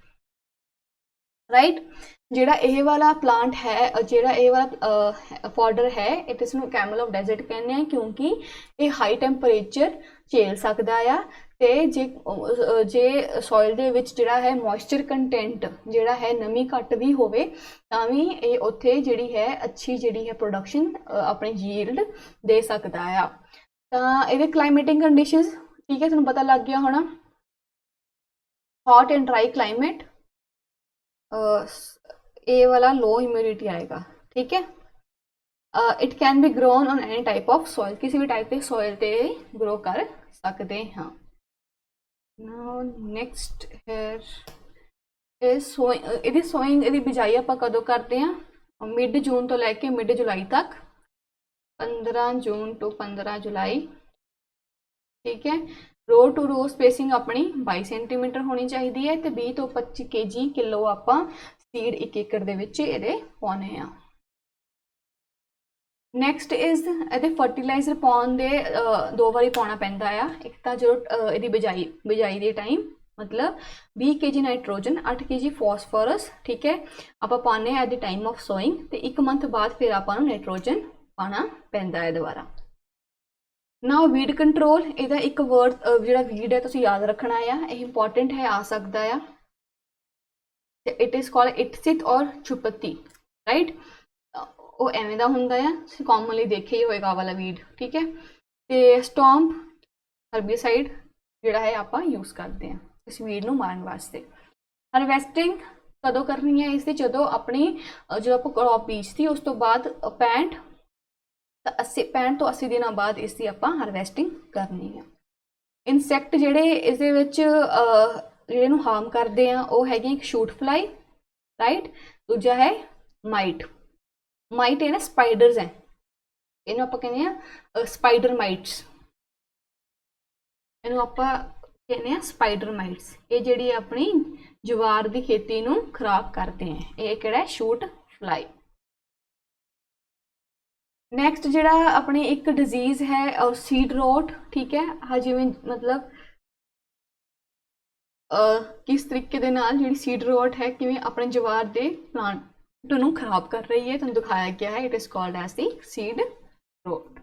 right. ਜਿਹੜਾ ਇਹ ਵਾਲਾ ਪਲਾਂਟ ਹੈ, ਜਿਹੜਾ ਇਹ ਵਾਲਾ ਫੋਡਰ ਹੈ, ਇਟ ਇਸ ਨੂੰ ਕੈਮਲ ਆਫ ਡੈਜ਼ਰਟ ਕਹਿੰਦੇ ਆ ਕਿਉਂਕਿ ਇਹ ਹਾਈ ਟੈਂਪਰੇਚਰ ਝੇਲ ਸਕਦਾ ਆ। ਤੇ ਜੇ ਸੋਇਲ ਦੇ ਵਿੱਚ ਜਿਹੜਾ ਹੈ ਮੋਇਸਚਰ ਕੰਟੈਂਟ ਜਿਹੜਾ ਹੈ ਨਮੀ ਘੱਟ ਵੀ ਹੋਵੇ ਤਾਂ ਵੀ ਇਹ ਉੱਥੇ ਜਿਹੜੀ ਹੈ ਅੱਛੀ ਜਿਹੜੀ ਹੈ ਪ੍ਰੋਡਕਸ਼ਨ ਆਪਣੀ ਯੀਲਡ ਦੇ ਸਕਦਾ ਆ। ਤਾਂ ਇਹਦੇ ਕਲਾਈਮੇਟਿਕ ਕੰਡੀਸ਼ਨਸ, ਠੀਕ ਹੈ, ਤੁਹਾਨੂੰ ਪਤਾ ਲੱਗ ਗਿਆ ਹੋਣਾ, हॉट एंड ड्राई क्लाइमेट, ए वाला लो ह्यूमिडिटी आएगा, ठीक है। It can be grown on any type of soil, किसी भी टाइप के सॉइल ते ग्रो कर सकते हैं। नाउ नेक्स्ट है सोइंग। इहदी सोइंग, इहदी बिजाई आपां कदों करते हैं, मिड जून तो लैके मिड जुलाई तक, 15 जून टू 15 जुलाई, ठीक है। रो टू रो स्पेसिंग अपनी 22 सेंटीमीटर होनी चाहिए है, तो 20 तो 25 kg किलो आपां सीड 1 एकड़ दे विच इहदे पाउने आ। नैक्सट इज इहदे फर्टिलाइजर पाउण दे 2 वारी पाउणा पैंदा आ। एक तां जो इहदी बिजाई दे टाइम, मतलब 20 kg नाइट्रोजन, 8 kg फॉस्फोरस, ठीक है, आपां पाउने आ at the time of sowing. ते 1 मंथ बाद फिर आपां नूं नाइट्रोजन पाना पैंदा है दोबारा। ਨਾउ ਵੀਡ ਕੰਟਰੋਲ, ਇਹਦਾ ਇੱਕ ਵਰਡ ਜਿਹੜਾ ਵੀਡ ਹੈ ਤੁਸੀਂ ਯਾਦ ਰੱਖਣਾ ਆ, ਇਹ ਇੰਪੋਰਟੈਂਟ ਹੈ, ਆ ਸਕਦਾ ਆ। ਇਟ ਇਜ਼ ਕਾਲਡ ਇਟਸਿਤ ਔਰ ਚੁਪਤੀ, ਰਾਈਟ। ਉਹ ਐਵੇਂ ਦਾ ਹੁੰਦਾ ਆ, ਤੁਸੀਂ ਕਾਮਨਲੀ ਦੇਖਿਆ ਹੀ ਹੋਏਗਾ ਵਾਲਾ ਵੀਡ, ਠੀਕ ਹੈ। ਤੇ ਸਟੌਂਪ ਹਰਬੀਸਾਈਡ ਜਿਹੜਾ ਹੈ ਆਪਾਂ ਯੂਜ਼ ਕਰਦੇ ਹਾਂ ਇਸ ਵੀਡ ਨੂੰ ਮਾਰਨ ਵਾਸਤੇ। ਹਾਰਵੈਸਟਿੰਗ ਕਦੋਂ ਕਰਨੀ ਹੈ ਇਸਦੀ, ਜਦੋਂ ਆਪਣੀ ਜਦੋਂ ਆਪਾਂ ਕ੍ਰੌਪ ਬੀਜਤੀ ਉਸ ਤੋਂ ਬਾਅਦ 65 ਤੋਂ 80 ਦਿਨਾਂ ਬਾਅਦ ਇਸ ਦੀ ਆਪਾਂ ਹਾਰਵੈਸਟਿੰਗ ਕਰਨੀ ਹੈ। ਇਨਸੈਕਟ ਜਿਹੜੇ ਇਸ ਦੇ ਵਿੱਚ ਜਿਹੜੇ ਨੂੰ ਹਾਰਮ ਕਰਦੇ ਆ ਉਹ ਹੈਗੇ ਇੱਕ ਸ਼ੂਟ ਫਲਾਈ, ਰਾਈਟ। ਦੂਜਾ ਹੈ ਮਾਈਟ। ਮਾਈਟ ਹੈ ਨਾ ਸਪਾਈਡਰਸ ਹੈ, ਇਹਨੂੰ ਆਪਾਂ ਕਹਿੰਦੇ ਆ ਸਪਾਈਡਰ ਮਾਈਟਸ, ਇਹਨੂੰ ਆਪਾਂ ਕਹਿੰਦੇ ਆ ਸਪਾਈਡਰ ਮਾਈਟਸ। ਇਹ ਜਿਹੜੀ ਆਪਣੀ ਜਵਾਰ ਦੀ ਖੇਤੀ ਨੂੰ ਖਰਾਬ ਕਰਦੇ ਆ, ਇਹ ਕਿਹੜਾ ਸ਼ੂਟ ਫਲਾਈ। ਨੈਕਸਟ ਜਿਹੜਾ ਆਪਣੀ ਇੱਕ ਡਿਜ਼ੀਜ਼ ਹੈ ਸੀਡ ਰੋਟ, ਠੀਕ ਹੈ। ਹਾਂ ਜਿਵੇਂ ਮਤਲਬ ਕਿਸ ਤਰੀਕੇ ਦੇ ਨਾਲ ਜਿਹੜੀ ਸੀਡ ਰੋਟ ਹੈ ਕਿਵੇਂ ਆਪਣੇ ਜਵਾਰ ਦੇ ਪਲਾਂਟ ਨੂੰ ਖਰਾਬ ਕਰ ਰਹੀ ਹੈ, ਤੁਹਾਨੂੰ ਦਿਖਾਇਆ ਗਿਆ ਹੈ। It is called as the seed rot.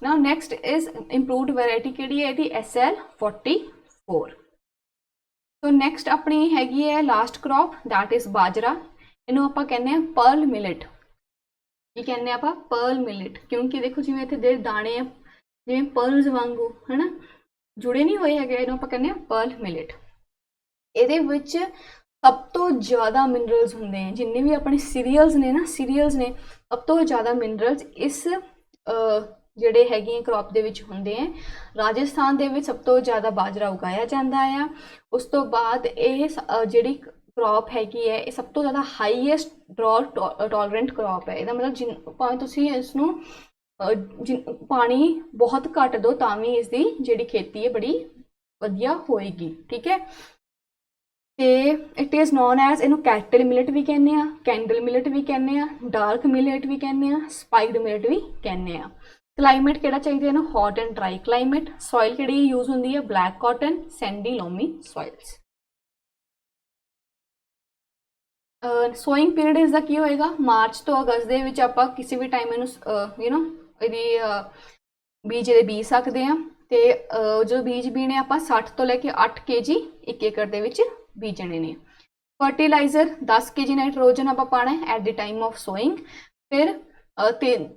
Now next is improved variety ਕਿਹੜੀ ਹੈ ਇਹਦੀ, SL44। ਸੋ ਨੈਕਸਟ ਆਪਣੀ ਹੈਗੀ ਹੈ ਲਾਸਟ ਕ੍ਰੌਪ, ਦੈਟ ਇਜ਼ ਬਾਜਰਾ। ਇਹਨੂੰ ਆਪਾਂ ਕਹਿੰਦੇ ਆ ਪਰਲ ਮਿਲਟ। ਕੀ ਕਹਿੰਦੇ ਆਪਾਂ, ਪਰਲ ਮਿਲਟ, ਕਿਉਂਕਿ ਦੇਖੋ ਜਿਵੇਂ ਇੱਥੇ ਜਿਹੜੇ ਦਾਣੇ ਆ ਜਿਵੇਂ ਪਰਲਸ ਵਾਂਗੂ ਹਨਾ ਜੁੜੇ ਨਹੀਂ ਹੋਏ ਹੈਗੇ, ਇਹਨੂੰ ਆਪਾਂ ਕਹਿੰਦੇ ਆ ਪਰਲ ਮਿਲਟ। ਇਹਦੇ ਵਿੱਚ ਸਭ ਤੋਂ ਜ਼ਿਆਦਾ ਮਿਨਰਲਸ ਹੁੰਦੇ ਆ, ਜਿੰਨੇ ਵੀ ਆਪਣੇ ਸੀਰੀਅਲਸ ਨੇ ਨਾ, ਸੀਰੀਅਲਸ ਨੇ ਸਭ ਤੋਂ ਜ਼ਿਆਦਾ ਮਿਨਰਲਸ ਇਸ ਜਿਹੜੇ ਹੈਗੇ ਕ੍ਰੌਪ ਦੇ ਵਿੱਚ ਹੁੰਦੇ ਆ। ਰਾਜਸਥਾਨ ਦੇ ਵਿੱਚ ਸਭ ਤੋਂ ਜ਼ਿਆਦਾ ਬਾਜਰਾ ਉਗਾਇਆ ਜਾਂਦਾ ਆ। ਉਸ ਤੋਂ ਬਾਅਦ ਇਹ ਜਿਹੜੀ ਕ੍ਰੌਪ ਹੈਗੀ ਹੈ ਇਹ ਸਭ ਤੋਂ ਜ਼ਿਆਦਾ ਹਾਈਐਸਟ ਡਰੌਟ ਟੋਲਰੈਂਟ ਕ੍ਰੌਪ ਹੈ। ਇਹਦਾ ਮਤਲਬ ਭਾਵੇਂ ਤੁਸੀਂ ਇਸ ਨੂੰ ਪਾਣੀ ਬਹੁਤ ਘੱਟ ਦਿਓ ਤਾਂ ਵੀ ਇਸ ਦੀ ਜਿਹੜੀ ਖੇਤੀ ਹੈ ਬੜੀ ਵਧੀਆ ਹੋਏਗੀ, ਠੀਕ ਹੈ। ਤੇ ਇਟ ਇਜ਼ ਨੋਨ ਐਜ਼, ਇਹਨੂੰ ਕੈਟਲ ਮਿਲਟ ਵੀ ਕਹਿੰਦੇ ਆ, ਕੈਂਡਲ ਮਿਲਟ ਵੀ ਕਹਿੰਦੇ ਆ, ਡਾਰਕ ਮਿਲਟ ਵੀ ਕਹਿੰਦੇ ਆ, ਸਪਾਈਕਡ ਮਿਲਟ ਵੀ ਕਹਿੰਦੇ ਆ। ਕਲਾਈਮੇਟ ਕਿਹੜਾ ਚਾਹੀਦਾ ਇਹਨੂੰ, hot and dry climate. Soil ਕਿਹੜੀ ਯੂਜ਼ ਹੁੰਦੀ ਹੈ, black cotton, sandy loamy soils. Sowing period ਇਸ ਦਾ ਕੀ ਹੋਏਗਾ, ਮਾਰਚ ਤੋਂ ਅਗਸਤ ਦੇ ਵਿੱਚ ਆਪਾਂ ਕਿਸੇ ਵੀ ਟਾਈਮ ਇਹਨੂੰ ਇਹਦੀ ਬੀਜ ਇਹਦੇ ਬੀਜ ਸਕਦੇ ਹਾਂ। ਤੇ ਜੋ ਬੀਜ ਬੀਣੇ ਆਪਾਂ 60 ਤੋਂ ਲੈ ਕੇ 8 kg 1 ਏਕੜ ਦੇ ਵਿੱਚ ਬੀਜਣੇ ਨੇ। ਫਰਟੀਲਾਈਜ਼ਰ 10 kg ਨਾਈਟ੍ਰੋਜਨ ਆਪਾਂ ਪਾਣਾ ਹੈ at the time of sowing. ਫਿਰ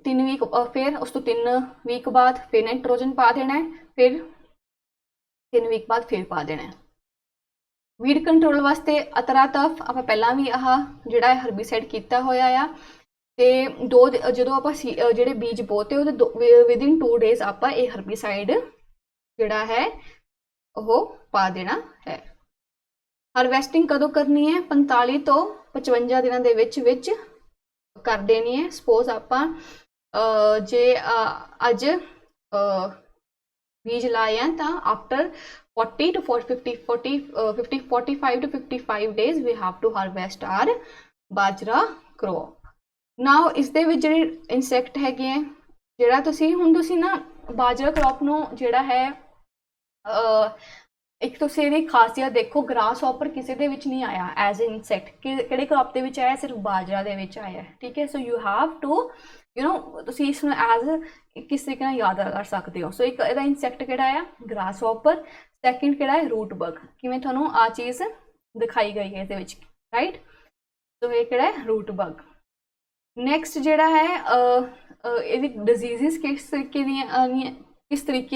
3 ਵੀਕ ਫਿਰ ਉਸ ਤੋਂ 3 ਵੀਕ ਬਾਅਦ ਫਿਰ ਨਾਈਟ੍ਰੋਜਨ ਪਾ ਦੇਣਾ ਹੈ, ਫਿਰ 3 ਵੀਕ ਬਾਅਦ ਫਿਰ ਪਾ ਦੇਣਾ ਹੈ। ਵੀਡ ਕੰਟਰੋਲ ਵਾਸਤੇ ਅਤਰਾਤਫ ਆਪਾਂ ਪਹਿਲਾਂ ਵੀ ਆਹ ਜਿਹੜਾ ਹਰਬੀਸਾਈਡ ਕੀਤਾ ਹੋਇਆ ਆ। ਤੇ ਜਦੋਂ ਆਪਾਂ ਜਿਹੜੇ ਬੀਜ ਬੋਤੇ ਉਹਦੇ ਵਿਦਿਨ 2 ਡੇਜ਼ ਆਪਾਂ ਇਹ ਹਰਬੀਸਾਈਡ ਜਿਹੜਾ ਹੈ ਉਹ ਪਾ ਦੇਣਾ ਹੈ। ਹਾਰਵੈਸਟਿੰਗ ਕਦੋਂ ਕਰਨੀ ਹੈ, 45 ਤੋਂ 55 ਦਿਨਾਂ ਦੇ ਵਿੱਚ ਕਰ ਦੇਣੀ ਹੈ। ਸਪੋਜ਼ ਆਪਾਂ ਜੇ ਅੱਜ ਬੀਜ ਲਾਏ ਆ ਤਾਂ after 45 to 55 days we have to harvest our ਬਾਜਰਾ crop। ਨਾਓ ਇਸ ਦੇ ਵਿੱਚ ਜਿਹੜੇ ਇਨਸੈਕਟ ਹੈਗੇ ਆ, ਜਿਹੜਾ ਤੁਸੀਂ ਨਾ ਬਾਜਰਾ crop ਨੂੰ ਜਿਹੜਾ ਹੈ ਇੱਕ ਤੁਸੀਂ ਇਹਦੀ ਖਾਸੀਅਤ ਦੇਖੋ, ਗ੍ਰਾਸ ਹੌਪਰ ਕਿਸੇ ਦੇ ਵਿੱਚ ਨਹੀਂ ਆਇਆ ਐਜ਼ ਇਨਸੈਕਟ। ਕਿਹੜੇ crop ਦੇ ਵਿੱਚ ਆਇਆ, ਸਿਰਫ ਬਾਜਰਾ ਦੇ ਵਿੱਚ ਆਇਆ, ਠੀਕ ਹੈ। ਸੋ ਯੂ ਹੈਵ ਟੂ ਤੁਸੀਂ ਇਸ ਨੂੰ ਐਜ਼ ਕਿਸ ਤਰੀਕੇ ਨਾਲ ਯਾਦ ਕਰ ਸਕਦੇ ਹੋ। ਸੋ ਇੱਕ ਇਹਦਾ ਇਨਸੈਕਟ ਕਿਹੜਾ ਆ, ਗ੍ਰਾਸ ਹੌਪਰ। ਸੈਕਿੰਡ ਕਿਹੜਾ ਹੈ, ਰੂਟ ਬਗ। ਕਿਵੇਂ ਤੁਹਾਨੂੰ ਆ ਚੀਜ਼ ਦਿਖਾਈ ਗਈ ਹੈ ਇਹਦੇ ਵਿੱਚ, ਰਾਈਟ। ਸੋ ਇਹ ਕਿਹੜਾ ਹੈ, ਰੂਟ ਬਗ। ਨੈਕਸਟ ਜਿਹੜਾ ਹੈ ਇਹਦੀ ਡਿਜ਼ੀਜ਼ਸ ਕਿਸ ਤਰੀਕੇ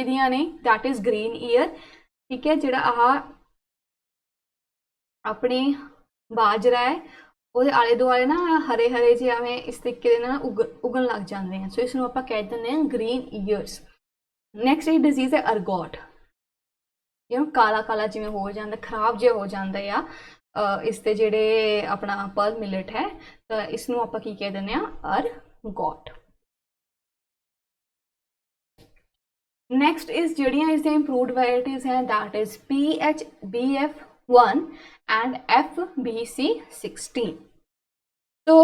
ਦੀਆਂ ਨੇ, ਦੈਟ ਇਜ਼ ਗ੍ਰੀਨ ਈਅਰ, ਠੀਕ ਹੈ। ਜਿਹੜਾ ਆਹ ਆਪਣੀ ਬਾਜਰਾ ਹੈ ਉਹਦੇ ਆਲੇ ਦੁਆਲੇ ਨਾ ਹਰੇ ਹਰੇ ਜਿਵੇਂ ਇਸ ਤਰੀਕੇ ਦੇ ਨਾਲ ਉਗਣ ਲੱਗ ਜਾਂਦੇ ਆ। ਸੋ ਇਸ ਨੂੰ ਆਪਾਂ ਕਹਿ ਦਿੰਦੇ ਹਾਂ ਗ੍ਰੀਨ ਈਅਰਸ। ਨੈਕਸਟ ਇਹ ਡਿਜ਼ੀਜ਼ ਹੈ ਅਰਗੋਟ। ਕਾਲਾ ਕਾਲਾ ਜਿਵੇਂ ਹੋ ਜਾਂਦਾ, ਖਰਾਬ ਜਿਹਾ ਹੋ ਜਾਂਦਾ ਆ ਇਸ ਦੇ ਜਿਹੜੇ ਆਪਣਾ ਪਰਲ ਮਿਲਟ ਹੈ, ਤਾਂ ਇਸ ਨੂੰ ਆਪਾਂ ਕੀ ਕਹਿ ਦਿੰਦੇ ਆ, ਅਰਗੋਟ। ਨੈਕਸਟ ਇਸ ਜਿਹੜੀਆਂ ਇਸ ਦੀਆਂ ਇੰਪਰੂਵਡ ਵੈਰਾਈਟੀਜ਼ ਹੈ, that is PHBF1 and FBC16। So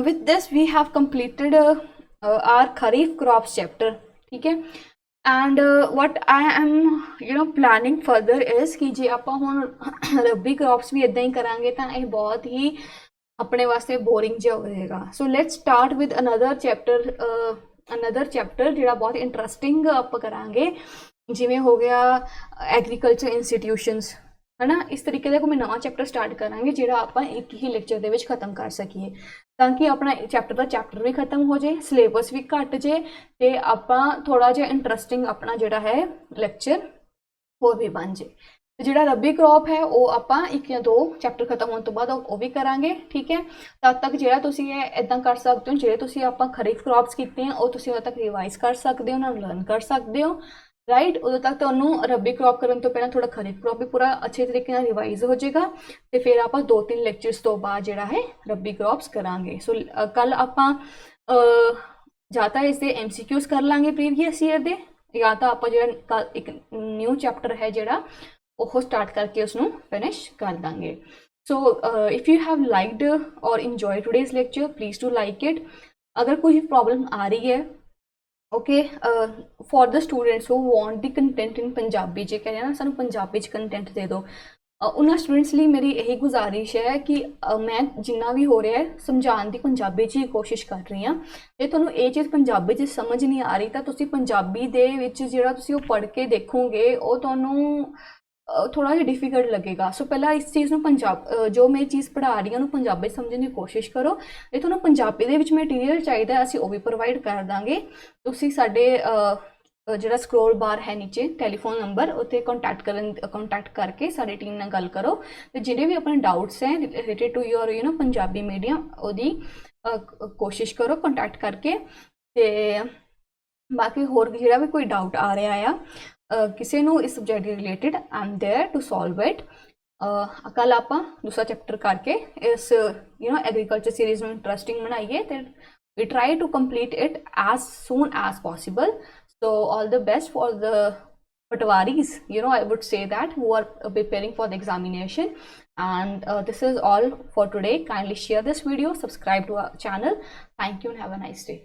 with this we have completed our Kharif crops chapter, ठीक है। and what I am planning further is कि जे ਆਪਾਂ ਹੁਣ ਰੱਬੀ crops ਵੀ ਇਦਾਂ ਹੀ ਕਰਾਂਗੇ ਤਾਂ ਇਹ ਬਹੁਤ ਹੀ ਆਪਣੇ ਵਾਸਤੇ ਬੋਰਿੰਗ ਜਿਹਾ ਹੋ ਜਾਏਗਾ। So let's start with another chapter another chapter ਜਿਹੜਾ ਬਹੁਤ ਇੰਟਰਸਟਿੰਗ ਆਪਾਂ ਕਰਾਂਗੇ, ਜਿਵੇਂ ਹੋ ਗਿਆ ਐਗਰੀਕਲਚਰ ਇੰਸਟੀਟਿਊਸ਼ਨਸ, है ना। इस तरीके का कोई नवा चैप्टर स्टार्ट करांगे ਜਿਹੜਾ ਆਪਾਂ ਇੱਕ ਹੀ ਲੈਕਚਰ ਦੇ ਵਿੱਚ ਖਤਮ ਕਰ ਸਕੀਏ, ਤਾਂ ਕਿ ਆਪਣਾ ਚੈਪਟਰ ਦਾ ਚੈਪਟਰ ਵੀ ਖਤਮ ਹੋ ਜਾਏ, ਸਿਲੇਬਸ ਵੀ ਘਟ ਜੇ ਤੇ ਆਪਾਂ ਥੋੜਾ ਜਿਹਾ ਇੰਟਰਸਟਿੰਗ ਆਪਣਾ ਜਿਹੜਾ ਹੈ ਲੈਕਚਰ ਹੋਰ ਵੀ ਬਣ ਜੇ। ਤੇ ਜਿਹੜਾ ਰੱਬੀ ਕ੍ਰੌਪ ਹੈ ਉਹ ਆਪਾਂ ਇੱਕ ਜਾਂ ਦੋ ਚੈਪਟਰ ਖਤਮ ਹੋਣ ਤੋਂ ਬਾਅਦ ਉਹ ਵੀ ਕਰਾਂਗੇ, ਠੀਕ ਹੈ। ਤਦ ਤੱਕ ਜਿਹੜਾ ਤੁਸੀਂ ਇਹ ਇਦਾਂ ਕਰ ਸਕਦੇ ਹੋ, ਜਿਹੜੇ ਤੁਸੀਂ ਆਪਾਂ ਖਰੀਫ ਕ੍ਰੌਪਸ ਕੀਤੇ ਆ ਉਹ ਤੁਸੀਂ ਉਦੋਂ ਤੱਕ ਰਿਵਾਈਜ਼ ਕਰ ਸਕਦੇ ਹੋ, ਉਹਨਾਂ ਨੂੰ ਲਰਨ ਕਰ ਸਕਦੇ ਹੋ, ਰਾਈਟ। ਉਦੋਂ ਤੱਕ ਤੁਹਾਨੂੰ ਰੱਬੀ ਕ੍ਰੌਪ ਕਰਨ ਤੋਂ ਪਹਿਲਾਂ ਥੋੜਾ ਖਰੀਫ ਕ੍ਰੌਪ ਵੀ ਪੂਰਾ ਅੱਛੇ ਤਰੀਕੇ ਨਾਲ ਰਿਵਾਈਜ਼ ਹੋ ਜਾਏਗਾ, ਤੇ ਫਿਰ ਆਪਾਂ 2-3 ਲੈਕਚਰਸ ਤੋਂ ਬਾਅਦ ਜਿਹੜਾ ਹੈ ਰੱਬੀ ਕ੍ਰੌਪਸ ਕਰਾਂਗੇ। ਸੋ ਕੱਲ ਆਪਾਂ ਜਾਂ ਤਾਂ ਇਸਦੇ MCQs ਕਰ ਲਾਂਗੇ ਪ੍ਰੀਵੀਅਸ ਈਅਰ ਦੇ, ਜਾਂ ਤਾਂ ਆਪਾਂ ਜਿਹੜਾ ਇੱਕ ਨਿਊ ਚੈਪਟਰ ਹੈ ਜਿਹੜਾ ਉਹ ਸਟਾਰਟ ਕਰਕੇ ਉਸਨੂੰ ਫਿਨਿਸ਼ ਕਰ ਦਾਂਗੇ। So if you have liked or enjoy today's lecture, please to like it. ਅਗਰ ਕੋਈ ਪ੍ਰੋਬਲਮ ਆ ਰਹੀ ਹੈ, okay, for the students who want the content in Punjabi, जे कह रहे हैं ना सानू पंजाबी च कंटेंट दे दो, उन्होंने स्टूडेंट्स लिए मेरी यही गुजारिश है कि मैं जिन्ना भी हो रहा है समझाने की पंजाबी च ही कोशिश कर रही हाँ। जे तुहानू ये चीज़ पंजाबी च समझ नहीं आ रही, तो तुसी पंजाबी दे विच जिहड़ा तुसी वो पढ़ के देखोगे वो तुहानू थोड़ा जिहा डिफिकल्ट लगेगा। सो पहला इस चीज़ में पंजाब जो मैं चीज़ पढ़ा रही हूँ पंजाबी समझने की कोशिश करो। जे तुहानू पंजाबी दे विच मटीरियल चाहिए असीं वो भी प्रोवाइड कर देंगे। तुसीं साडे ਜਿਹੜਾ ਸਕਰੋਲ ਬਾਰ ਹੈ ਨੀਚੇ ਟੈਲੀਫੋਨ ਨੰਬਰ ਉੱਤੇ ਕੰਟੈਕਟ ਕਰਕੇ ਸਾਡੀ ਟੀਮ ਨਾਲ ਗੱਲ ਕਰੋ, ਤੇ ਜਿਹੜੇ ਵੀ ਆਪਣੇ ਡਾਊਟਸ ਹੈ related to your Punjabi medium ਉਹਦੀ ਕੋਸ਼ਿਸ਼ ਕਰੋ ਕੰਟੈਕਟ ਕਰਕੇ। ਤੇ ਬਾਕੀ ਹੋਰ ਜਿਹੜਾ ਵੀ ਕੋਈ ਡਾਊਟ ਆ ਰਿਹਾ ਆ ਕਿਸੇ ਨੂੰ ਇਸ ਸਬਜੈਕਟ ਦੇ related, I am there to solve it. ਕੱਲ ਆਪਾਂ ਦੂਸਰਾ ਚੈਪਟਰ ਕਰਕੇ ਇਸ ਐਗਰੀਕਲਚਰ ਸੀਰੀਜ਼ ਨੂੰ ਇੰਟਰਸਟਿੰਗ ਬਣਾਈਏ ਤੇ we try to complete it as soon as possible. So all the best for the patwaris, I would say that, who are preparing for the examination. And this is all for today. Kindly share this video, subscribe to our channel. Thank you and have a nice day.